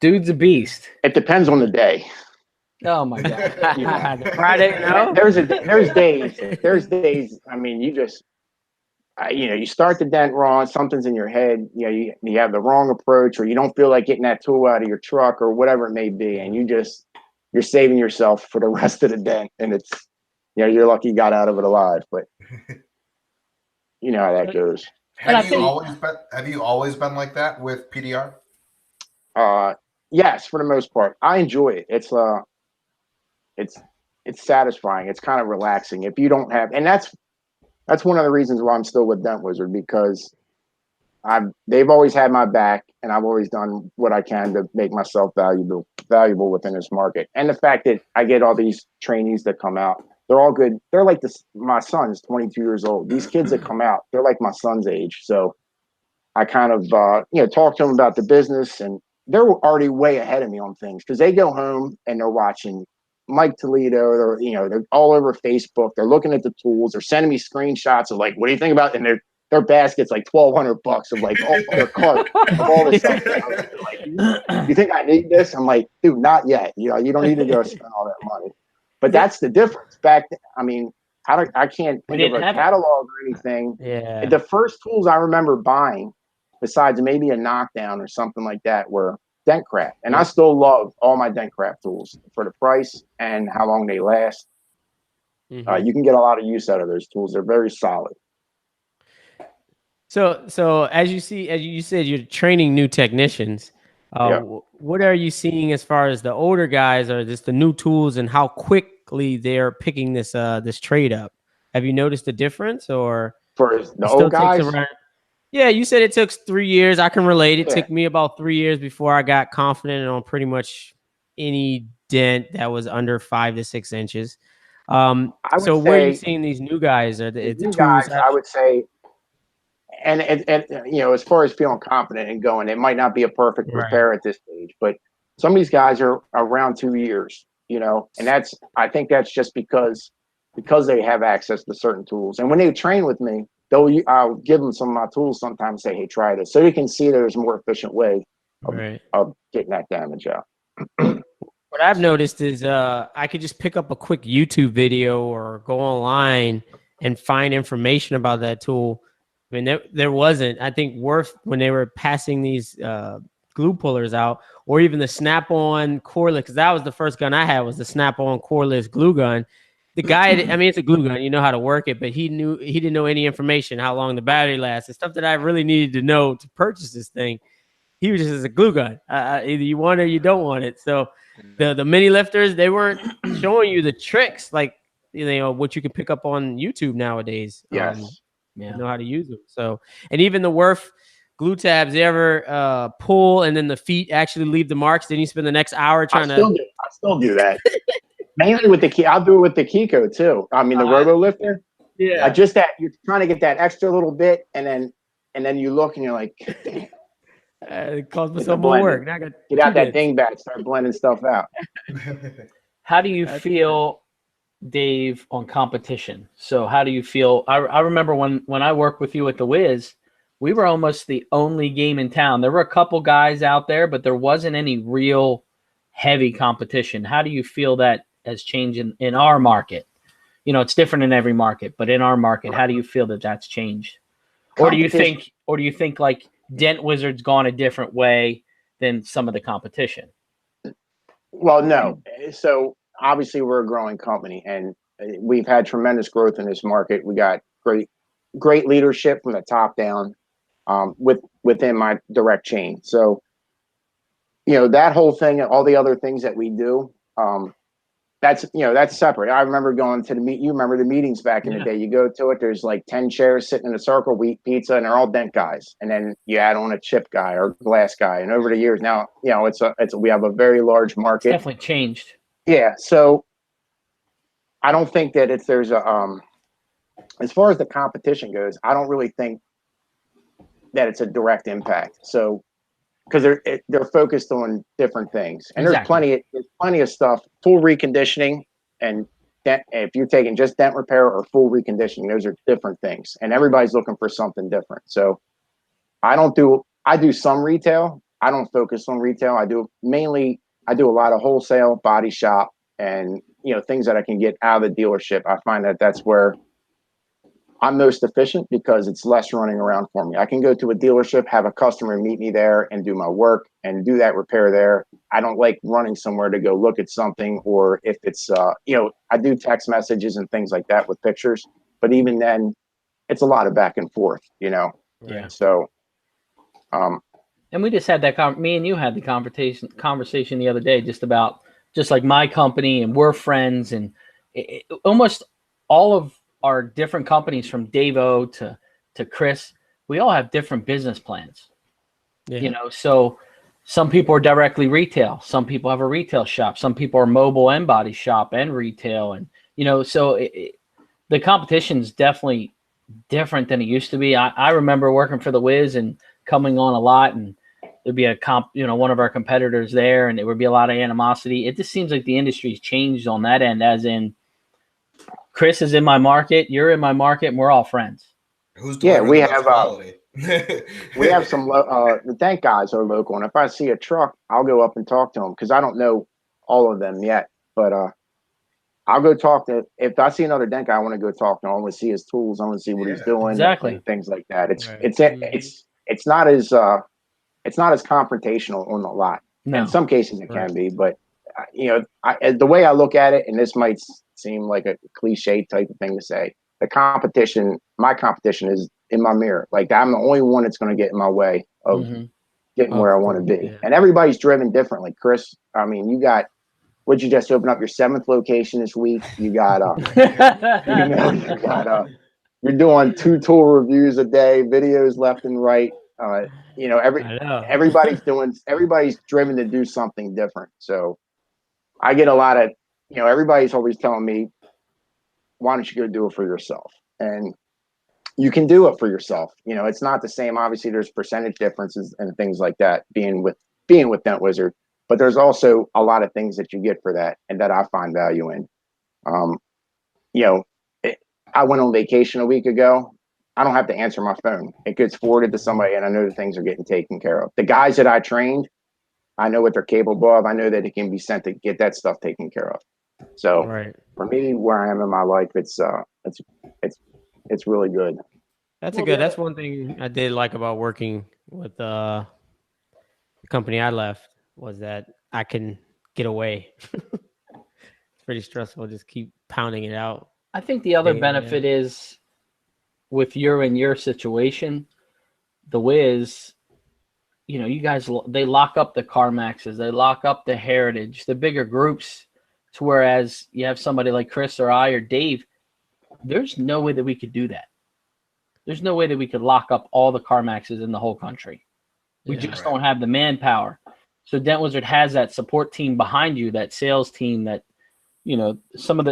dude's a beast. It depends on the day. Oh my God! Friday, no. There's days. I mean, you start the dent wrong. Something's in your head. You have the wrong approach, or you don't feel like getting that tool out of your truck, or whatever it may be, and you're saving yourself for the rest of the dent, and it's. You're lucky you got out of it alive, but you know how that goes. Have you always been like that with PDR? Yes, for the most part. I enjoy it. It's satisfying. It's kind of relaxing. If you don't have, and that's one of the reasons why I'm still with Dent Wizard, because they've always had my back. and I've always done what I can to make myself valuable within this market. And the fact that I get all these trainees that come out, they're all good. They're like this. My son's 22 years old. These kids that come out, they're like my son's age. So I kind of talk to them about the business, and they're already way ahead of me on things because they go home and they're watching Mike Toledo. They're all over Facebook. They're looking at the tools. They're sending me screenshots of like, what do you think about? And their basket's like $1,200 of like all their cart of all this stuff. Like, you think I need this? I'm like, dude, not yet. You don't need to go spend all that money. But that's the difference. I can't think of a catalog or anything. Yeah. The first tools I remember buying, besides maybe a knockdown or something like that, were Dentcraft. And I still love all my Dentcraft tools for the price and how long they last. Mm-hmm. You can get a lot of use out of those tools. They're very solid. So as you said, you're training new technicians. What are you seeing as far as the older guys or just the new tools and how quickly they're picking this trade up? Have you noticed a difference, or for the old guys? Yeah, you said it took 3 years. I can relate. It took me about 3 years before I got confident on pretty much any dent that was under 5 to 6 inches. So where are you seeing these new guys? Are the tools? Guys, I would say, and as far as feeling confident and going, it might not be a perfect repair at this stage, but some of these guys are around 2 years. And I think that's just because they have access to certain tools. And when they train with me, I'll give them some of my tools sometimes, say, hey, try this, so they can see there's a more efficient way of getting that damage out. What I've noticed is I could just pick up a quick YouTube video or go online and find information about that tool. I mean, there wasn't, I think, worth when they were passing these glue pullers out, or even the Snap-on cordless, because that was the first gun I had, was the Snap-on cordless glue gun. The guy, I mean, it's a glue gun, you know how to work it, but he didn't know any information, how long the battery lasts, the stuff that I really needed to know to purchase this thing. He was just as a glue gun. Either you want it or you don't want it. So the mini lifters, they weren't showing you the tricks like what you can pick up on YouTube nowadays. Yes, you know how to use them. So, and even the Werf glue tabs, they ever pull and then the feet actually leave the marks? Then you spend the next hour trying I still do that. Mainly with the key, I'll do it with the Kiko too. I mean, the Robo Lifter. Yeah. Just that you're trying to get that extra little bit, and then you look and you're like, damn. It caused me some more work. Now I got get out that Dingbat, start blending stuff out. How do you feel, Dave, on competition? So how do you feel? I remember when I worked with you at the Wiz, we were almost the only game in town. There were a couple guys out there, but there wasn't any real heavy competition. How do you feel that has changed in our market? It's different in every market, but in our market, how do you feel that that's changed? Or do you think like Dent Wizard's gone a different way than some of the competition? Well, no. So obviously we're a growing company, and we've had tremendous growth in this market. We got great leadership from the top down, within my direct chain. So, that whole thing, all the other things that we do, that's separate. I remember going to you remember the meetings back in the day. You go to it, there's like 10 chairs sitting in a circle, we eat pizza, and they're all dent guys. And then you add on a chip guy or glass guy. And over the years now, we have a very large market. It's definitely changed. Yeah. So I don't think that there's as far as the competition goes, I don't really think that it's a direct impact. So, because they're focused on different things, and there's plenty of stuff. Full reconditioning and dent, if you're taking just dent repair or full reconditioning, those are different things, and everybody's looking for something different. So I do some retail. I don't focus on retail. I do a lot of wholesale, body shop, and things that I can get out of the dealership. I find that that's where I'm most efficient because it's less running around for me. I can go to a dealership, have a customer meet me there and do my work and do that repair there. I don't like running somewhere to go look at something, or if it's, I do text messages and things like that with pictures, but even then it's a lot of back and forth, Yeah. So, and we just had that, me and you had the conversation the other day, just like my company, and we're friends, and almost all of our different companies, from Davo to Chris, we all have different business plans. You know, so some people are directly retail. Some people have a retail shop. Some people are mobile and body shop and retail. And, you know, so the competition is definitely different than it used to be. I remember working for the Wiz and coming on a lot, and there'd be one of our competitors there, and there would be a lot of animosity. It just seems like the industry's changed on that end, as in Chris is in my market, you're in my market, and we're all friends. Who's delivering the best quality? We have some the tank guys are local, and if I see a truck, I'll go up and talk to them because I don't know all of them yet. But I'll go talk to. If I see another dent guy, I want to go talk to him. I want to see his tools. I want to see what he's doing. Exactly. And things like that. It's not as confrontational on the lot. No. In some cases, it can be, but you know, the way I look at it, and this might seem like a cliche type of thing to say, my competition is in my mirror. Like I'm the only one that's going to get in my way of getting where I want to be. Yeah. And everybody's driven differently. Chris, I mean, you just open up your 7th location this week. You got, you're doing 2 tool reviews a day, videos left and right. You know, everybody's driven to do something different. So I get a lot of, you know, everybody's always telling me, why don't you go do it for yourself? And you can do it for yourself. You know, it's not the same. Obviously, there's percentage differences and things like that being with Dent Wizard, but there's also a lot of things that you get for that and that I find value in. You know, I went on vacation a week ago. I don't have to answer my phone. It gets forwarded to somebody, and I know the things are getting taken care of. The guys that I trained, I know what they're capable of. I know that it can be sent to get that stuff taken care of. So for me, where I am in my life, it's really good. That's one thing I did like about working with the company I left, was that I can get away. It's pretty stressful. Just keep pounding it out. I think the other benefit is with your situation, the Wiz, you know, you guys, they lock up the CarMaxes, they lock up the Heritage, the bigger groups, to whereas you have somebody like Chris or I or Dave, there's no way that we could do that. There's no way that we could lock up all the CarMaxes in the whole country. We just don't have the manpower. So Dent Wizard has that support team behind you, that sales team that, you know,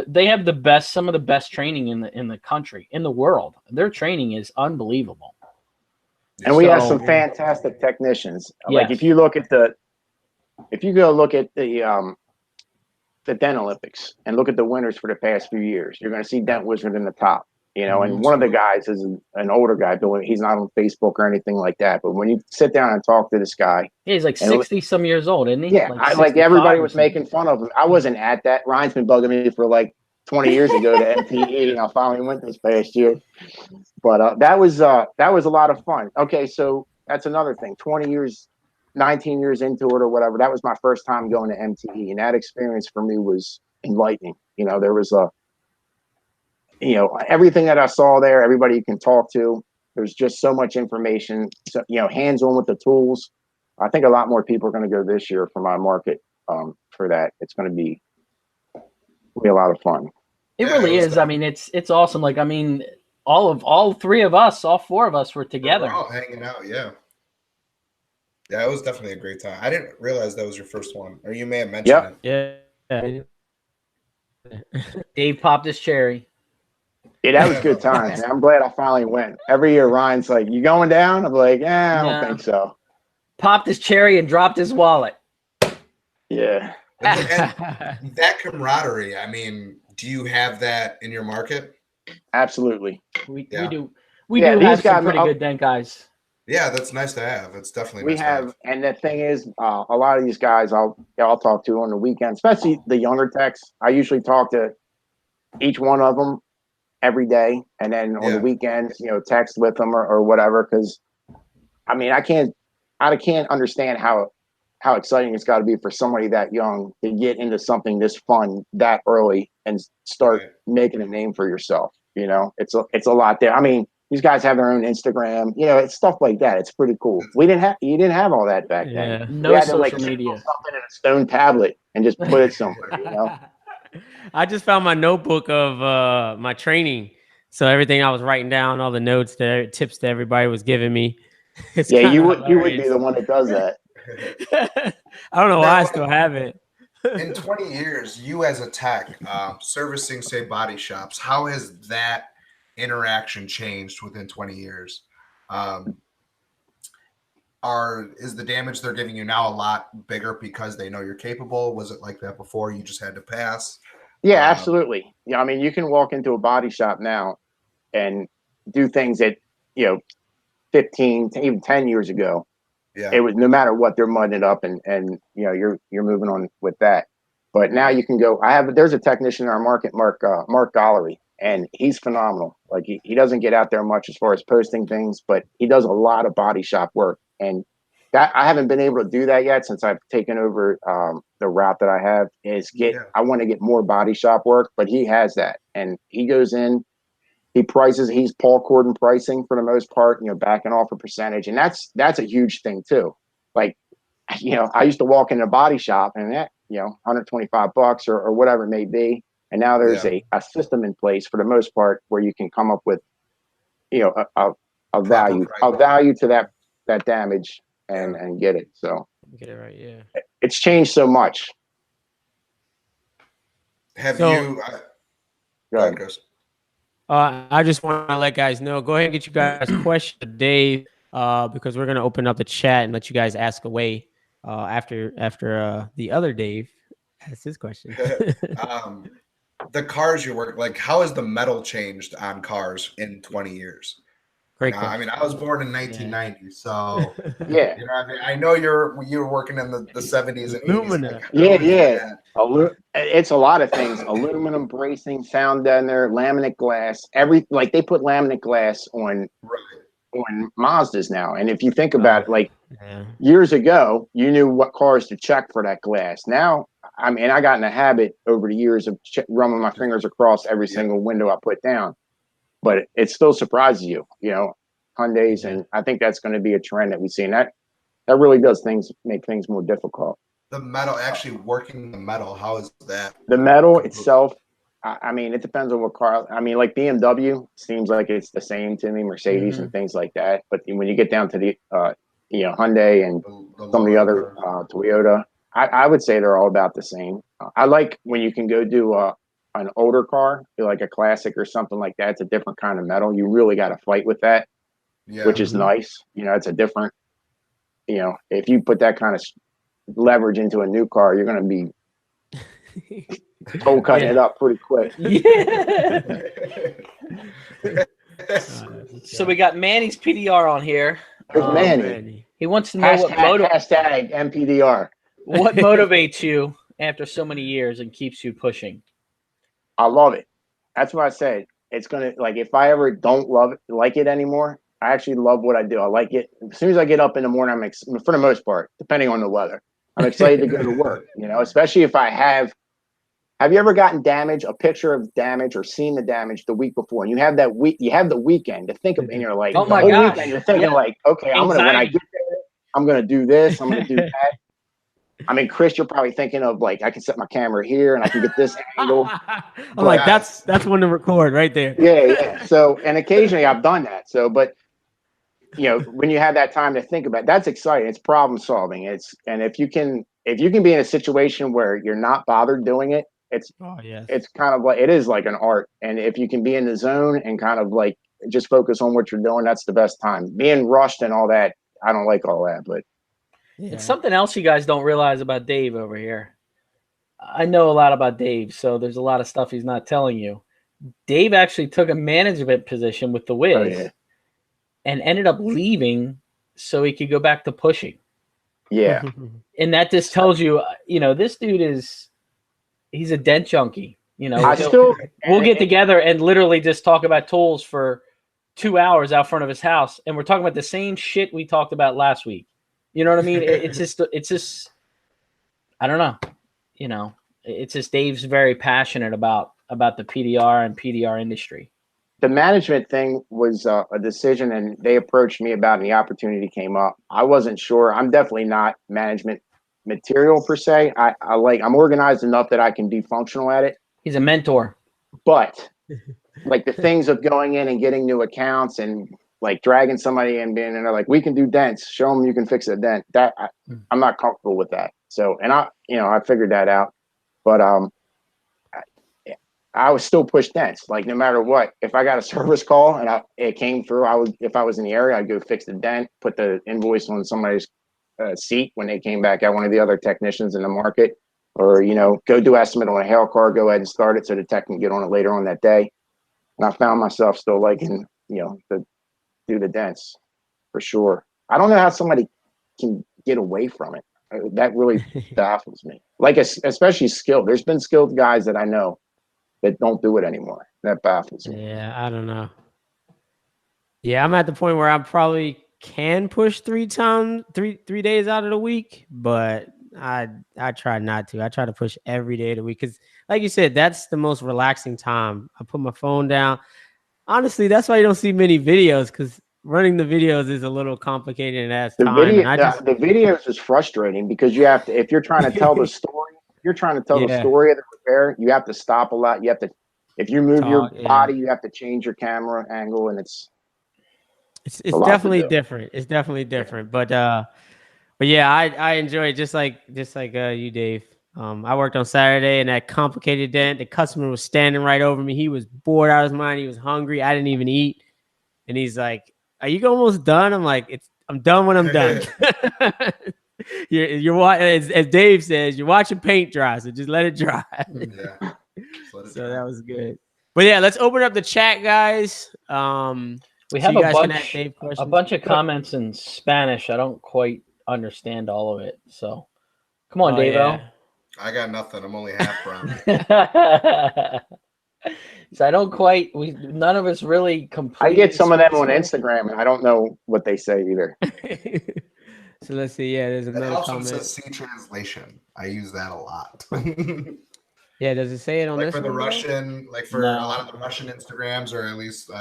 they have some of the best training in the country, in the world. Their training is unbelievable. And we have some fantastic technicians. Yes. Like if you go look at the Dent Olympics and look at the winners for the past few years, you're going to see Dent Wizard in the top. You know, and one of the guys is an older guy, Bill. He's not on Facebook or anything like that. But when you sit down and talk to this guy, he's like 60 some years old, isn't he? Yeah, like everybody was making fun of him. I wasn't at that. Ryan's been bugging me for like 20 years ago to MTE, and I finally went this past year. But that was a lot of fun. Okay, so that's another thing. 20 years, 19 years into it or whatever. That was my first time going to MTE, and that experience for me was enlightening. You know, there was everything that I saw there, everybody you can talk to. There's just so much information. So, you know, hands-on with the tools. I think a lot more people are going to go this year for my market for that. It's going to be a lot of fun. It really is. I mean, it's awesome. Like, I mean, all 4 of us were together. We're all hanging out. Yeah. Yeah, it was definitely a great time. I didn't realize that was your first one, or you may have mentioned it. Yeah. Dave popped his cherry. Yeah, that was good times. I'm glad I finally went. Every year, Ryan's like, "You going down?" I'm like, I don't think so. Popped his cherry and dropped his wallet. Yeah. And that camaraderie, I mean, do you have that in your market? Absolutely. We do. We do have some pretty good dent guys. Yeah, that's nice to have. It's definitely nice to have. And the thing is, a lot of these guys I'll talk to on the weekend, especially the younger techs. I usually talk to each one of them every day, and then on the weekends, you know, text with them or whatever. Because I mean, I can't understand how exciting it's got to be for somebody that young to get into something this fun that early and start making a name for yourself. You know, it's a lot there. I mean, these guys have their own Instagram. You know, it's stuff like that. It's pretty cool. You didn't have all that back then. No social media. Something in a stone tablet and just put it somewhere. You know. I just found my notebook of my training. So everything I was writing down, all the notes, tips that everybody was giving me. It's Yeah, you kinda would be hilarious. the one that does that. I don't know why I Now, still have it. in 20 years, you as a tech, servicing, say, body shops, how has that interaction changed within 20 years? Um, is the damage they're giving you now a lot bigger because they know you're capable? Was it like that before? You just had to pass? Yeah, Um, absolutely. Yeah, I mean, you can walk into a body shop now and do things that, you know, 15, even 10 years ago, yeah, it was no matter what, they're mudding it up and you know, you're moving on with that. But now you can go, there's a technician in our market, Mark Gollery, and he's phenomenal. Like he doesn't get out there much as far as posting things, but he does a lot of body shop work. And that I haven't been able to do that yet since I've taken over the route that I have yeah, I want to get more body shop work, but he has that. And he goes in, he's Paul Corden pricing for the most part, you know, backing off a percentage. And that's a huge thing too. Like, you know, I used to walk in a body shop and that, you know, $125 or whatever it may be. And now there's yeah. a system in place for the most part where you can come up with, you know, Proper a price. value to that damage Yeah. and get it. So Get it right, yeah. it's changed so much. Have So- you? Go ahead, Chris. I just want to let guys know. Go ahead and get you guys questions to Dave, because we're gonna open up the chat and let you guys ask away after the other Dave asks his question. The cars you work, like, how has the metal changed on cars in 20 years? Great I question. mean, I was born in 1990, so Yeah. you know, I mean, I know you're working in the 70s and 80s. Alumina. Like, how Yeah, did we do yeah. that? It's a lot of things. Aluminum bracing, sound down there, laminate glass. Like they put laminate glass Right. on Mazdas now. And if you think about it, like Yeah. years ago, you knew what cars to check for that glass. Now, I mean, I got in a habit over the years of running my fingers across every Yeah. single window I put down. But it still surprises you, you know, Hyundais, Yeah. and I think that's going to be a trend that we see. And that really does make things more difficult. The metal, actually working the metal, how is that? The metal itself, I mean, it depends on what car. I mean, like BMW seems like it's the same to me, Mercedes and things like that. But when you get down to the, you know, Hyundai and some of the other Toyota, I would say they're all about the same. I like when you can go do an older car, like a classic or something like that. It's a different kind of metal. You really got to fight with that, Yeah. which is nice. You know, it's a different, you know, if you put that kind of leverage into a new car, you're going to be toe cutting it up pretty quick. Yeah. So we got Manny's PDR on here. There's Manny. He wants to know Hashtag MPDR. what motivates you after so many years and keeps you pushing. I love it. That's what I said. It's gonna, like, if I ever don't like it anymore, I actually love what I do. I like it. As soon as I get up in the morning, for the most part, depending on the weather, I'm excited to go to work. You know, especially if I have you ever gotten a picture of damage or seen the damage the week before, and you have the weekend to think of, and you're like, Oh my the whole gosh. weekend you're thinking, Yeah. like, okay, when I get there, I'm gonna do this, I'm gonna do that. I mean, Chris, you're probably thinking of, like, I can set my camera here and I can get this angle. I'm like, that's when to record right there. Yeah. So, and occasionally I've done that. So, but you know, when you have that time to think about it, that's exciting. It's problem solving. And if you can be in a situation where you're not bothered doing it, it's kind of like, it is like an art. And if you can be in the zone and kind of like just focus on what you're doing, that's the best time. Being rushed and all that, I don't like all that, but It's something else you guys don't realize about Dave over here. I know a lot about Dave, so there's a lot of stuff he's not telling you. Dave actually took a management position with the Wiz and ended up leaving so he could go back to pushing. Yeah. And that just tells you, you know, this dude he's a dent junkie. You know, we'll get together and literally just talk about tools for 2 hours out front of his house. And we're talking about the same shit we talked about last week. You know what I mean? It's just, I don't know. You know, it's just Dave's very passionate about the PDR and PDR industry. The management thing was a decision, and they approached me about it, and the opportunity came up. I wasn't sure. I'm definitely not management material per se. I'm organized enough that I can be functional at it. He's a mentor. But like the things of going in and getting new accounts and like dragging somebody in, being and they're like, we can do dents. Show them you can fix a dent. That I'm not comfortable with that. So, and I figured that out, but I would still push dents. Like no matter what, if I got a service call and it came through, if I was in the area, I'd go fix the dent, put the invoice on somebody's seat when they came back at one of the other technicians in the market, or go do estimate on a hail car, go ahead and start it so the tech can get on it later on that day. And I found myself still liking to do the dents for sure. I don't know how somebody can get away from it. That really baffles me. Like especially skilled. There's been skilled guys that I know that don't do it anymore. That baffles me. Yeah, I don't know. Yeah, I'm at the point where I probably can push 3 days out of the week, but I try not to. I try to push every day of the week because, like you said, that's the most relaxing time. I put my phone down. Honestly, that's why you don't see many videos because running the videos is a little complicated and adds time. The videos is frustrating because you have to, if you're trying to tell the story, the story of the repair, you have to stop a lot. You have to, if you move your body, you have to change your camera angle, and it's definitely different. It's definitely different. But yeah, I enjoy it just like you, Dave. I worked on Saturday and that complicated dent. The customer was standing right over me. He was bored out of his mind. He was hungry. I didn't even eat. And he's like, "Are you almost done?" I'm like, I'm done when I'm done. You're as Dave says, you're watching paint dry, so just let it dry. Yeah. So that was good. But yeah, let's open up the chat, guys. We have a bunch of comments in Spanish. I don't quite understand all of it. So come on, Dave. Yeah. I got nothing. I'm only half brown. So I don't quite. None of us really completely. I get some of them on Instagram, and I don't know what they say either. So let's see. Yeah, there's another comment. It says C translation. I use that a lot. Yeah, does it say it on like this for the one, Russian, like for a lot of the Russian Instagrams, or at least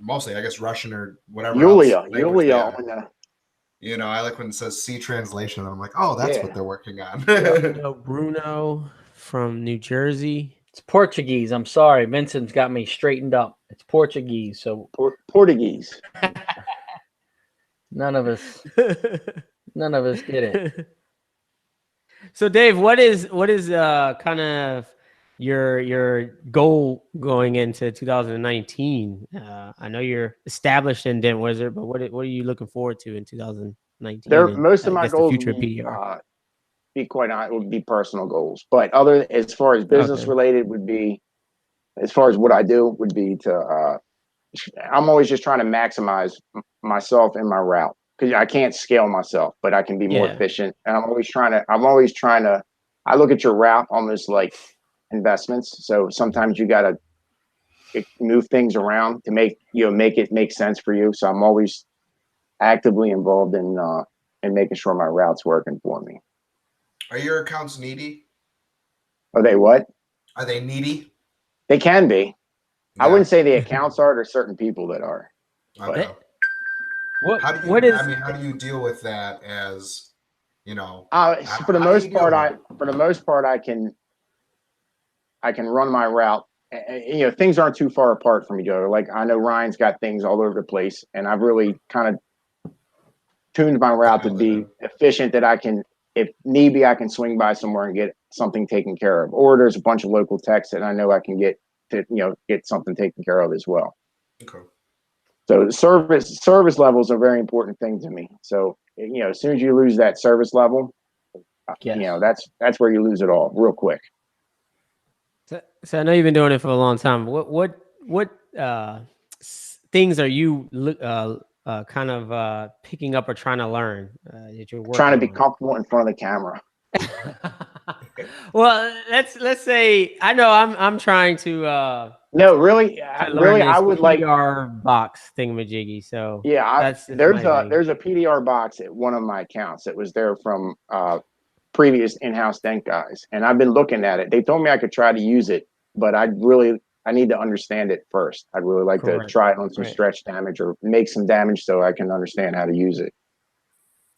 mostly, I guess, Russian or whatever. Yulia. I like when it says C translation, and I'm like, oh, that's what they're working on. Bruno from New Jersey. It's Portuguese. I'm sorry, Vincent's got me straightened up. It's Portuguese. So Portuguese. None of us get it. So Dave, what is kind of your goal going into 2019? I know you're established in Dent Wizard, but what are you looking forward to in 2019? Most of my goals would be personal goals, but as far as business related would be, as far as what I do would be to I'm always just trying to maximize myself in my route because I can't scale myself, but I can be more efficient. And I'm always trying to, I look at your route almost like investments. So sometimes you got to move things around to make it make sense for you. So I'm always actively involved in making sure my route's working for me. Are your accounts needy? Are they what? Are they needy? They can be. Yeah. I wouldn't say the accounts are. There's certain people that are. Okay. How do you deal with that? As for the most part, I can run my route. Things aren't too far apart from each other. Like I know Ryan's got things all over the place, and I've really kind of tuned my route to be efficient. That I can, if need be, I can swing by somewhere and get something taken care of. Or there's a bunch of local techs that I know I can get something taken care of as well. Okay. So service levels are a very important thing to me. So as soon as you lose that service level, that's where you lose it all real quick. So I know you've been doing it for a long time. What things are you kind of picking up or trying to learn? That you're trying to be comfortable in front of the camera. Well, let's say I know I'm trying to. No, really, I would like PDR box thingamajiggy. So yeah, there's a PDR box at one of my accounts. It was there from previous in-house dent guys, and I've been looking at it. They told me I could try to use it, but I need to understand it first. I'd really like to try it on some stretch damage or make some damage so I can understand how to use it.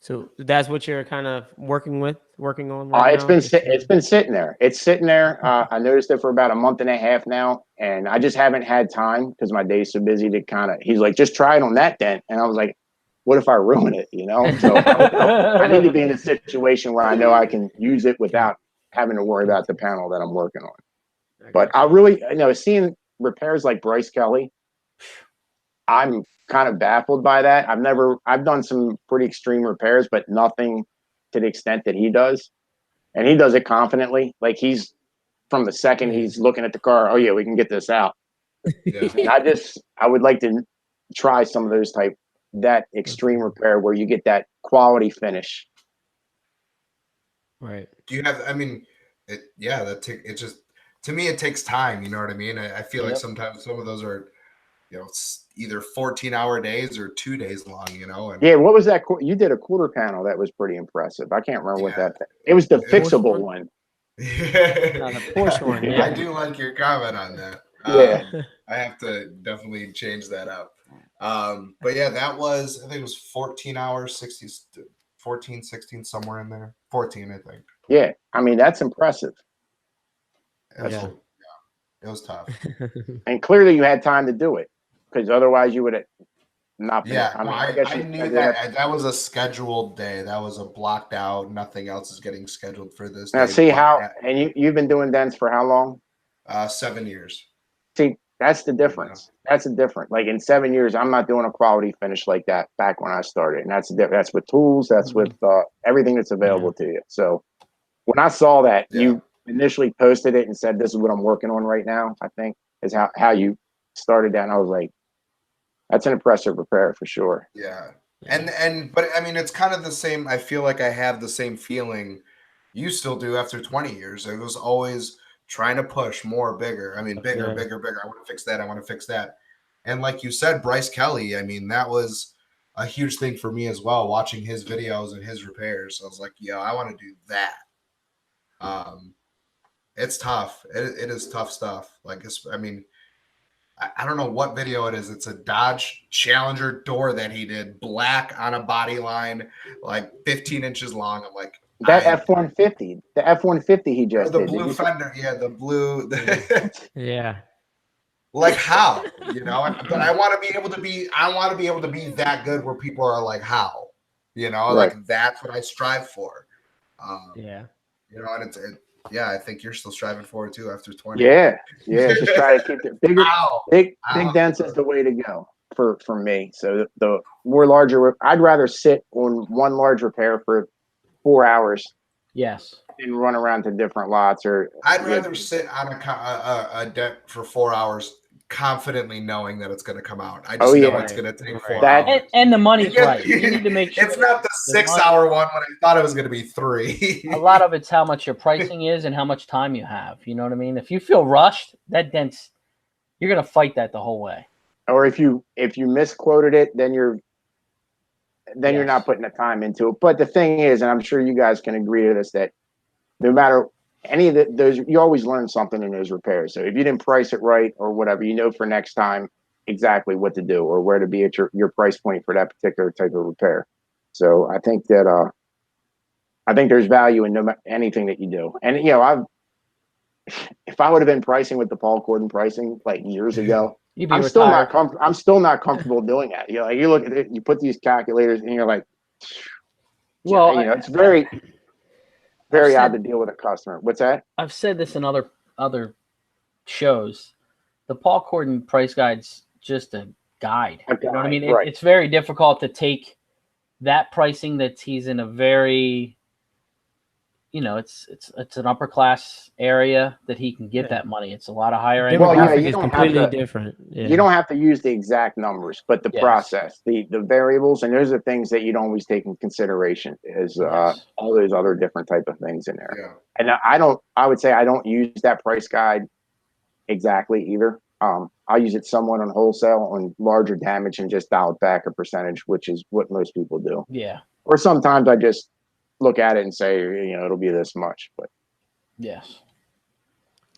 So that's what you're kind of working on right It's now. it's been sitting there. It's sitting there. I noticed it for about a month and a half now, and I just haven't had time because my day's so busy to kind of. He's like, just try it on that dent, and I was like, what if I ruin it? You know, so I need to be in a situation where I know I can use it without having to worry about the panel that I'm working on. But I really, seeing repairs like Bryce Kelly, I'm kind of baffled by that. I've done some pretty extreme repairs, but nothing to the extent that he does. And he does it confidently. Like he's from the second he's looking at the car, oh yeah, we can get this out. Yeah. And I would like to try some of those that extreme repair where you get that quality finish. Right. Do you have? I mean, it just to me it takes time. You know what I mean? I feel like sometimes some of those are, either 14-hour days or 2 days long. And yeah, what was that? You did a quarter panel that was pretty impressive. I can't remember what that. It was the fixable one. Yeah, the Porsche one. Yeah. I do like your comment on that. Yeah. I have to definitely change that up. But yeah, that was, I think it was 14 hours, 14, 16, somewhere in there. 14, I think. Yeah. I mean, that's impressive. It was tough. And clearly you had time to do it because otherwise you would have not been. Yeah, I guess I knew that was a scheduled day. That was a blocked out. Nothing else is getting scheduled for this Now, day. see and you've been doing dents for how long? 7 years. See, that's the difference. That's the difference. Like in 7 years, I'm not doing a quality finish like that back when I started. And that's the difference. That's with tools. That's with everything that's available to you. So when I saw that, you initially posted it and said, this is what I'm working on right now, I think is how you started that. And I was like, that's an impressive repair for sure. Yeah. But I mean, it's kind of the same. I feel like I have the same feeling you still do after 20 years. It was always trying to push more, bigger. I mean, bigger. I want to fix that. I want to fix that. And like you said, Bryce Kelly, I mean, that was a huge thing for me as well, watching his videos and his repairs. I was like, I want to do that. It's tough. It is tough stuff. Like, I mean, I don't know what video it is. It's a Dodge Challenger door that he did, black on a body line, like 15 inches long. I'm like, that F-150, the F-150 he just the did. blue fender, the blue. Yeah. Like how, but I want to be able to be that good where people are like, how, like that's what I strive for. And I think you're still striving for it too after 20. Yeah. Just try to keep it bigger. Big dents is the way to go for me. So the more larger, I'd rather sit on one large repair for 4 hours. Yes. And run around to different lots, or I'd rather sit on a dent for 4 hours confidently knowing that it's going to come out. I just know it's going to take 4 hours. And the money's right. You need to make sure it's not the 6-hour one when I thought it was going to be 3. A lot of it's how much your pricing is and how much time you have. You know what I mean? If you feel rushed, that dent's, you're going to fight that the whole way. Or if you misquoted it, then you're not putting the time into it. But the thing is, and I'm sure you guys can agree to this, that no matter any of those, you always learn something in those repairs. So if you didn't price it right or whatever, for next time exactly what to do or where to be at your price point for that particular type of repair. So I think that I think there's value in anything that you do. And if I would have been pricing with the Paul Corden pricing like years ago, I'm still not comfortable doing that. You look at it, you put these calculators, and you're like, well, it's very odd to deal with a customer. What's that? I've said this in other shows. The Paul Corden price guide's just a guide. You know what I mean? It's very difficult to take that pricing that he's in a very, it's an upper class area that he can get that money. It's a lot of higher end. It's completely different. Yeah. You don't have to use the exact numbers, but the process, the variables, and those are things that you don't always take in consideration is all those other different type of things in there. Yeah. And I would say I don't use that price guide exactly either. I use it somewhat on wholesale on larger damage and just dial it back a percentage, which is what most people do. Yeah. Or sometimes I just look at it and say, it'll be this much, but yes.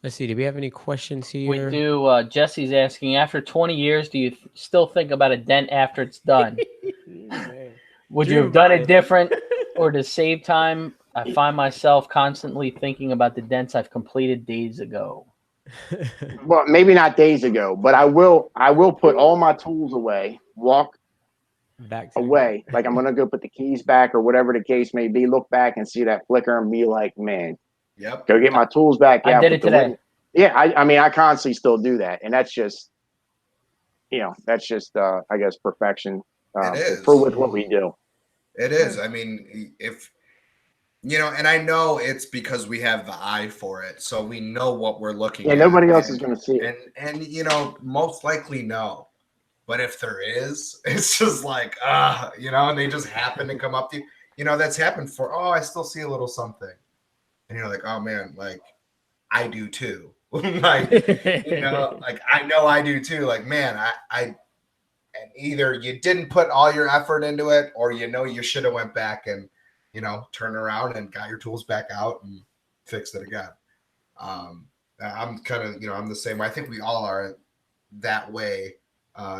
Let's see. Do we have any questions here? We do. Jesse's asking, after 20 years, do you still think about a dent after it's done? Would you have done it different or to save time? I find myself constantly thinking about the dents I've completed days ago. Well, maybe not days ago, but I will put all my tools away, walk back away, like I'm gonna go put the keys back or whatever the case may be, look back and see that flicker and be like, man, go get my tools back out. I did it today. Yeah, I mean, I constantly still do that, and that's just, that's just, I guess, perfection It is. for with what we do. It is. I mean, if and I know it's because we have the eye for it, so we know what we're looking at. Yeah, nobody else is going to see it. And most likely no. But if there is, it's just like, and they just happen to come up to you. That's happened I still see a little something. And you're like, oh man, like I do too. like, like I know I do too. Like, man, and either you didn't put all your effort into it, or you should have went back and turn around and got your tools back out and fixed it again. I'm kind of, I'm the same way. I think we all are that way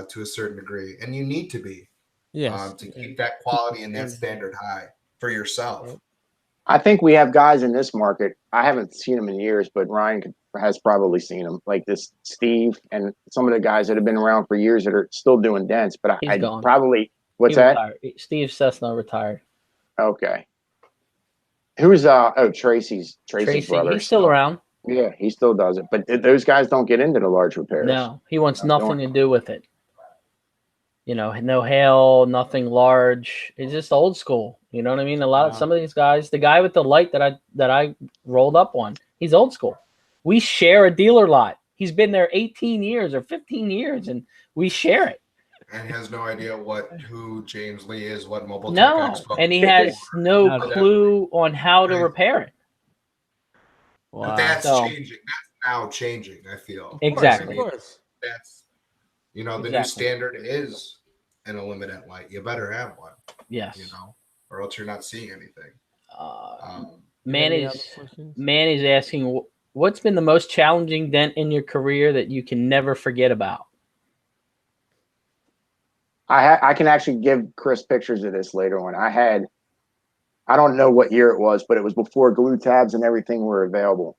to a certain degree, and you need to be, to keep that quality and that standard high for yourself. I think we have guys in this market. I haven't seen them in years, but Ryan has probably seen them, like this Steve and some of the guys that have been around for years that are still doing dents. But I probably, what's that? Retired. Steve Cessna retired. Okay. Who's Tracy's brother? He's still around. Yeah, he still does it. But those guys don't get into the large repairs. No, he wants nothing to do with it. No hail, nothing large. It's just old school. You know what I mean? Some of these guys, the guy with the light that I rolled up on, he's old school. We share a dealer lot. He's been there 18 years or 15 years, and we share it. And has no idea who James Lee is, what Mobile Tech Expo. And he has no clue on how to repair it. Wow. But that's changing. That's now changing, I feel. Exactly. Of course. That's, the new standard is an illuminant light. You better have one. Yes. Or else you're not seeing anything. Man is asking, what's been the most challenging dent in your career that you can never forget about? I can actually give Chris pictures of this later on. I don't know what year it was, but it was before glue tabs and everything were available.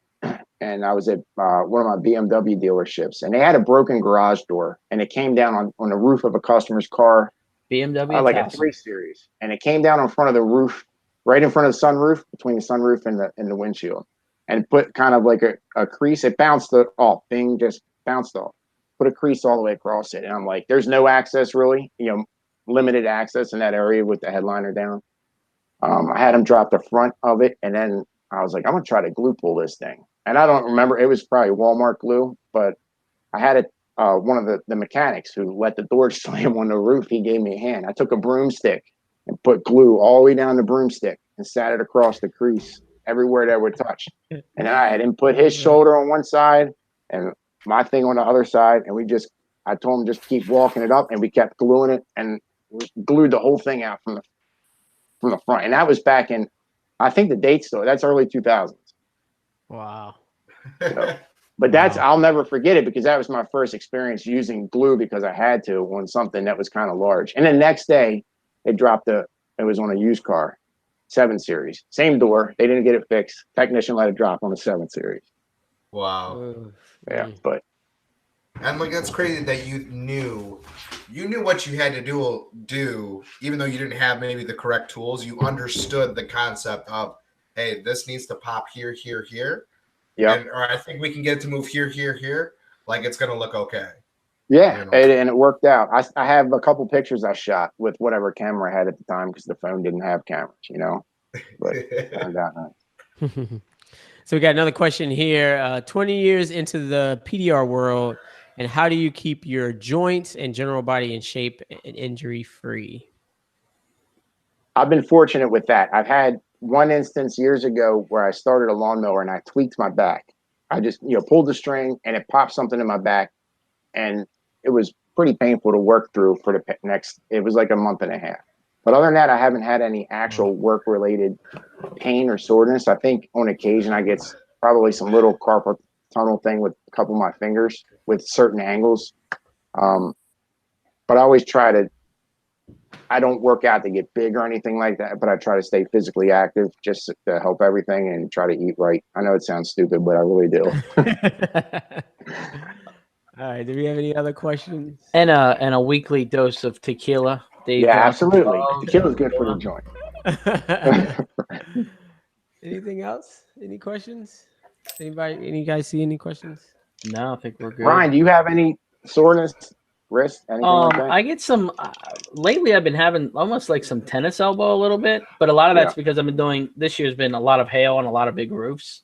And I was at one of my BMW dealerships, and they had a broken garage door, and it came down on the roof of a customer's car. BMW, like a 3 Series, and it came down in front of the roof, right in front of the sunroof, between the sunroof and the windshield, and put kind of like a crease. It bounced off. Thing just bounced off. Put a crease all the way across it, and I'm like, "There's no access, really. Limited access in that area with the headliner down." I had him drop the front of it, and then I was like, "I'm gonna try to glue pull this thing." And I don't remember. It was probably Walmart glue, but I had it. One of the mechanics who let the door slam on the roof, he gave me a hand. I took a broomstick and put glue all the way down the broomstick and sat it across the crease everywhere that would touch. And then I had him put his shoulder on one side and my thing on the other side. And I told him just keep walking it up, and we kept gluing it and glued the whole thing out from the front. And that was back in, I think the date's that's early 2000s. Wow. So, but I'll never forget it, because that was my first experience using glue because I had to on something that was kind of large. And the next day it was on a used car, 7 Series, same door. They didn't get it fixed. Technician let it drop on a 7 Series. Wow. Yeah. But. And that's crazy that you knew what you had to do, even though you didn't have maybe the correct tools. You understood the concept of, hey, this needs to pop here, here, here. Yeah. Or I think we can get it to move here, here, here. Like, it's going to look okay. Yeah. And it worked out. I have a couple pictures I shot with whatever camera I had at the time, because the phone didn't have cameras, but it turned out nice. So we got another question here. 20 years into the PDR world, and how do you keep your joints and general body in shape and injury free? I've been fortunate with that. I've had one instance years ago where I started a lawnmower and I tweaked my back. I just, pulled the string and it popped something in my back, and it was pretty painful to work through for the next, it was like a month and a half. But other than that, I haven't had any actual work related pain or soreness. I think on occasion I get probably some little carpal tunnel thing with a couple of my fingers with certain angles. But I always try to I don't work out to get big or anything like that, but I try to stay physically active just to help everything and try to eat right. I know it sounds stupid, but I really do. All right. Do we have any other questions? And a weekly dose of tequila. Dave Yeah, Johnson absolutely. loves Tequila's good for the tequila. joint. Anything else? Any questions? Anybody? Any guys see any questions? No, I think we're good. Ryan, do you have any soreness, wrist, anything like that? I get some lately. I've been having almost like some tennis elbow a little bit, but a lot of that's because I've been doing. This year's been a lot of hail on a lot of big roofs,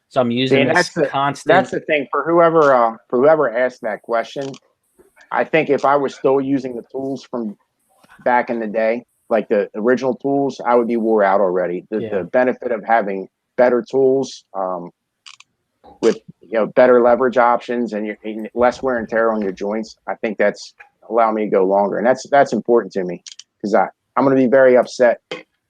so I'm using this constant. That's the thing for whoever asked that question. I think if I was still using the tools from back in the day, like the original tools, I would be wore out already. The benefit of having better tools, with better leverage options and less wear and tear on your joints, I think that's allowed me to go longer, and that's important to me because I'm going to be very upset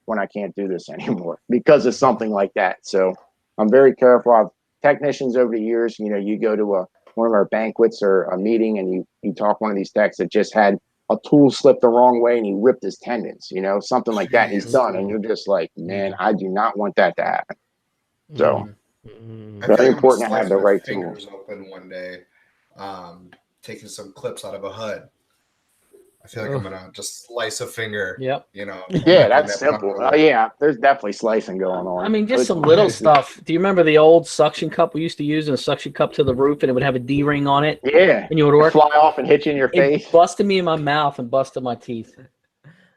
when I can't do this anymore because of something like that. So I'm very careful. I've technicians over the years. You go to one of our banquets or a meeting and you talk one of these techs that just had a tool slip the wrong way and he ripped his tendons, something like that, and he's done, and you're just like, man, I do not want that to happen. So. Very important to have the right tools. Open one day, taking some clips out of a HUD. I feel like I'm gonna just slice a finger. Yep. Yeah, that's simple. Oh yeah, there's definitely slicing going on. I mean, just some little stuff. Do you remember the old suction cup we used to use, and a suction cup to the roof, and it would have a D-ring on it? Yeah. And you would work, fly off and hit you in your face. It busted me in my mouth and busted my teeth.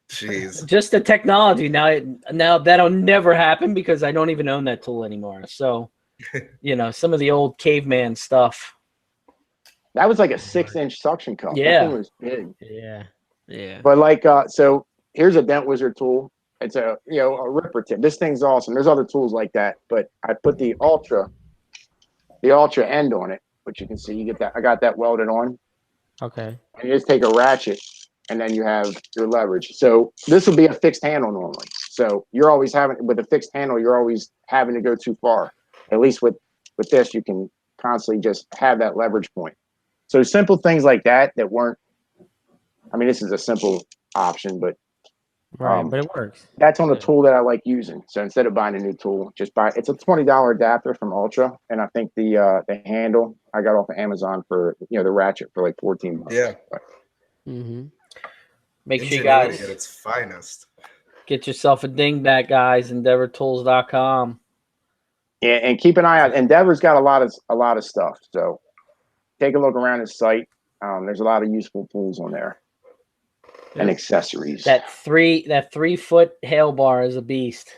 Jeez. Just the technology now that'll never happen because I don't even own that tool anymore. So, some of the old caveman stuff. That was like a 6-inch suction cup. Yeah. That thing was big. Yeah. But so here's a Dent Wizard tool. It's a ripper tip. This thing's awesome. There's other tools like that, but I put the ultra end on it, which you can see. You get that. I got that welded on. Okay. And you just take a ratchet, and then you have your leverage. So this will be a fixed handle normally. So you're always with a fixed handle, you're always having to go too far. At least with this, you can constantly just have that leverage point. So simple things like that weren't. I mean, this is a simple option, but but it works. That's on a tool that I like using. So instead of buying a new tool, just buy. It's a $20 adapter from Ultra, and I think the handle I got off of Amazon for the ratchet for like $14. Yeah. Make sure you guys at its finest. Get yourself a dingbat, guys. EndeavorTools.com. Yeah, and keep an eye out. Endeavor's got a lot of stuff. So take a look around his site. There's a lot of useful tools on there and accessories. That 3-foot hail bar is a beast.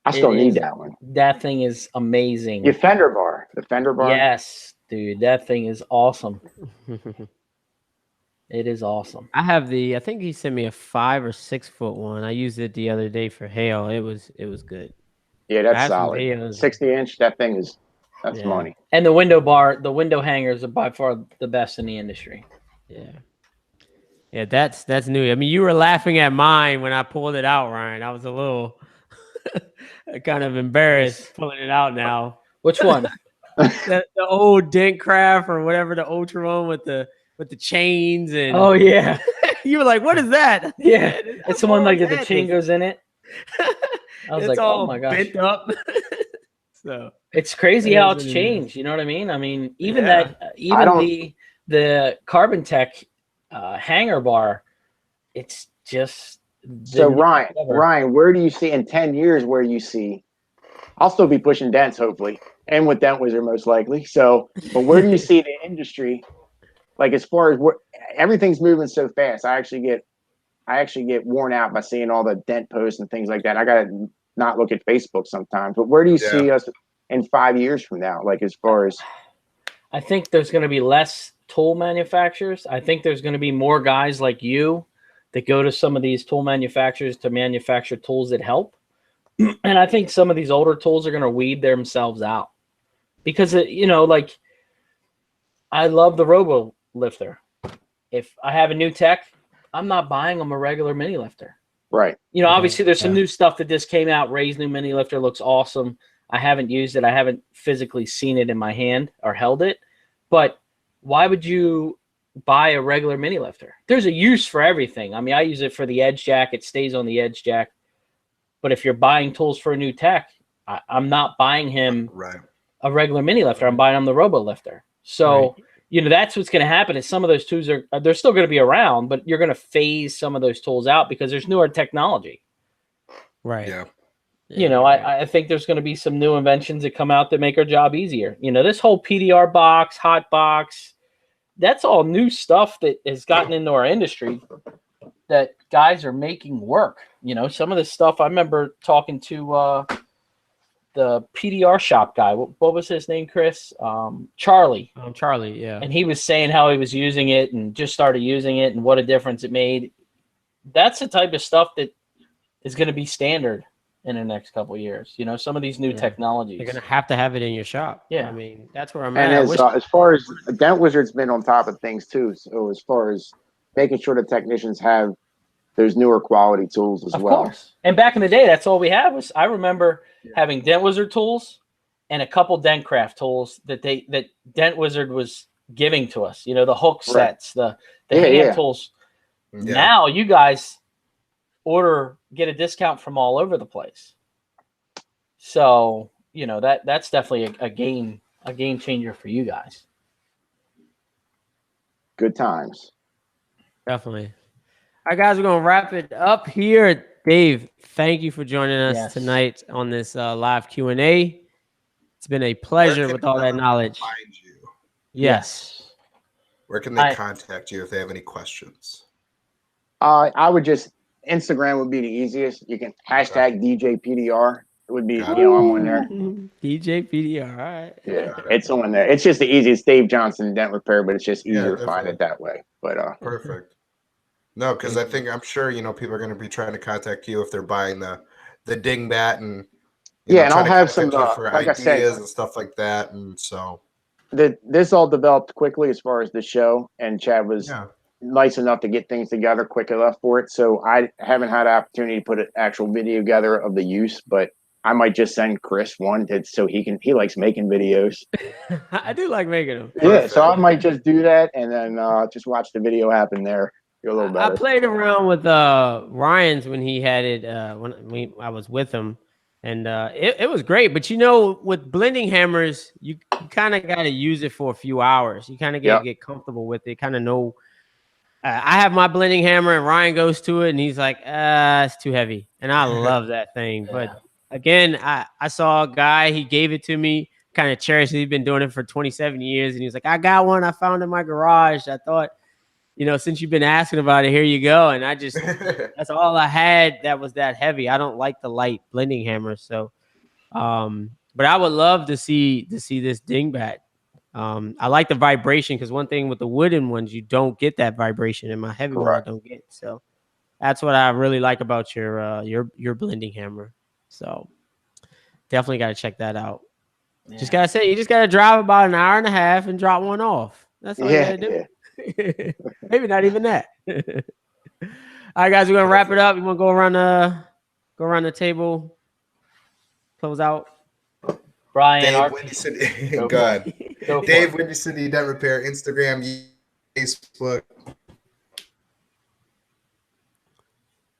I still need that one. That thing is amazing. The fender bar. Yes, dude, that thing is awesome. It is awesome. I think he sent me a 5 or 6 foot one. I used it the other day for hail. It was good. Yeah, that's solid. 60-inch. That thing is money. And the window hangers are by far the best in the industry. Yeah, that's new. I mean, you were laughing at mine when I pulled it out, Ryan. I was a little kind of embarrassed pulling it out now. Which one? the old Dentcraft or whatever, the Ultra one with the chains and. Oh yeah. You were like, "What is that?" Yeah, it's the one like the chain goes in it. I was it's like, all "Oh my gosh!" Bent up. So it's crazy how it's changed. You know what I mean? I mean, even the Carbon Tech hanger bar, it's just. So Ryan, where do you see in 10 years? Where you see? I'll still be pushing dents, hopefully, and with Dent Wizard most likely. So, but where do you see the industry? Like as far as everything's moving so fast, I actually get worn out by seeing all the dent posts and things like that. I gotta not look at Facebook sometimes. But where do you see us in 5 years from now? Like as far as, I think there's going to be less tool manufacturers. I think there's going to be more guys like you that go to some of these tool manufacturers to manufacture tools that help. And I think some of these older tools are going to weed themselves out because like I love the Robo Lifter. If I have a new tech, I'm not buying them a regular mini lifter. Right. Obviously there's some new stuff that just came out. Ray's new mini lifter looks awesome. I haven't used it. I haven't physically seen it in my hand or held it. But why would you buy a regular mini lifter. There's a use for everything. I mean, I use it for the edge jack. It stays on the edge jack. But if you're buying tools for a new tech, I'm not buying him a regular mini lifter. I'm buying him the robo lifter. So, that's what's going to happen is some of those tools they're still going to be around, but you're going to phase some of those tools out because there's newer technology. Right. Yeah. I think there's going to be some new inventions that come out that make our job easier. This whole PDR box, hot box, that's all new stuff that has gotten into our industry that guys are making work. Some of this stuff I remember talking to the PDR shop guy. What was his name, Chris? Charlie. Charlie, yeah. And he was saying how he was using it and just started using it and what a difference it made. That's the type of stuff that is going to be standard in the next couple of years. Some of these new technologies. You're going to have it in your shop. Yeah. I mean, that's where I'm and at. as far as Dent Wizard's been on top of things too. So as far as making sure the technicians have those newer quality tools as well. Of course. And back in the day, that's all we had was I remember having Dent Wizard tools and a couple Dentcraft tools that Dent Wizard was giving to us. The hook sets, the hand tools. Yeah. Now you guys get a discount from all over the place. So, that's definitely a game changer for you guys. Good times. Definitely. All right, guys, we're going to wrap it up here. Dave, thank you for joining us tonight on this live Q&A. It's been a pleasure with all that knowledge. Find you? Yes. Where can they contact you if they have any questions? I would just Instagram would be the easiest. You can hashtag DJ PDR. It would be I'm on there. DJ PDR. All right. Yeah, it's on there. It's just the easiest. Dave Johnson Dent Repair, but it's just easier to find it that way. But perfect. No, because I'm sure people are going to be trying to contact you if they're buying the Dingbat and and I'll have some for like ideas I said, and stuff like that. And so this all developed quickly as far as the show, and Chad was nice enough to get things together quick enough for it. So I haven't had an opportunity to put an actual video together of the use, but I might just send Chris one so he likes making videos. I do like making them. Yeah, so I might just do that and then just watch the video happen there. A little better. I played around with Ryan's when he had it when I was with him, and it was great. But with blending hammers, you kind of got to use it for a few hours. You kind of got to get comfortable with it. Kind of know. I have my blending hammer, and Ryan goes to it, and he's like, "It's too heavy," and I love that thing. But again, I saw a guy. He gave it to me. Kind of cherished it. He's been doing it for 27 years, and he was like, "I got one. I found in my garage. I thought." Since you've been asking about it, here you go. And I just, that's all I had that was that heavy. I don't like the light blending hammer. So, but I would love to see this Dingbat. I like the vibration because one thing with the wooden ones, you don't get that vibration, and my heavy one I don't get. So that's what I really like about your blending hammer. So definitely got to check that out. Yeah. Just got to say, you just got to drive about an hour and a half and drop one off. That's all you got to do. Yeah. Maybe not even that. All right, guys, we're gonna wrap it up. You want to go around the table, close out. Brian, Dave, Windy City, God, Dave, Windy City Dent Repair, Instagram, Facebook.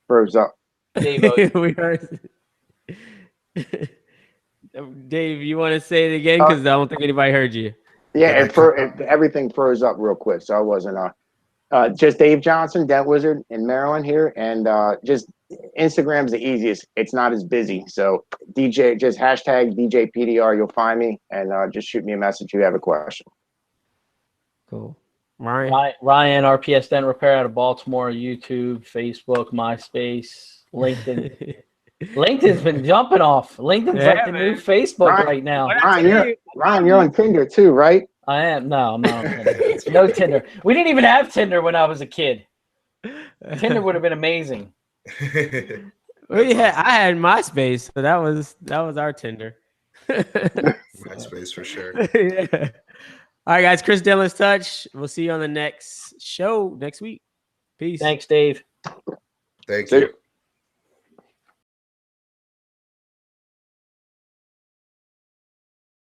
Froze up. Dave, we heard. Dave, you want to say it again because I don't think anybody heard you. Yeah, everything froze up real quick, so I wasn't just Dave Johnson, Dent Wizard in Maryland here, and just Instagram's the easiest. It's not as busy, so just hashtag DJ PDR, you'll find me, and just shoot me a message if you have a question. Cool. Ryan, RPS Dent Repair out of Baltimore, YouTube, Facebook, MySpace, LinkedIn. LinkedIn's been jumping off. LinkedIn's like the new Facebook right now. Ryan, you're on Tinder too, right? I am. No, I'm not on Tinder. No Tinder. We didn't even have Tinder when I was a kid. Tinder would have been amazing. Well, yeah, I had MySpace, so that was our Tinder. MySpace for sure. Yeah. All right, guys. Chris Dentless Touch. We'll see you on the next show next week. Peace. Thanks, Dave. Thank you.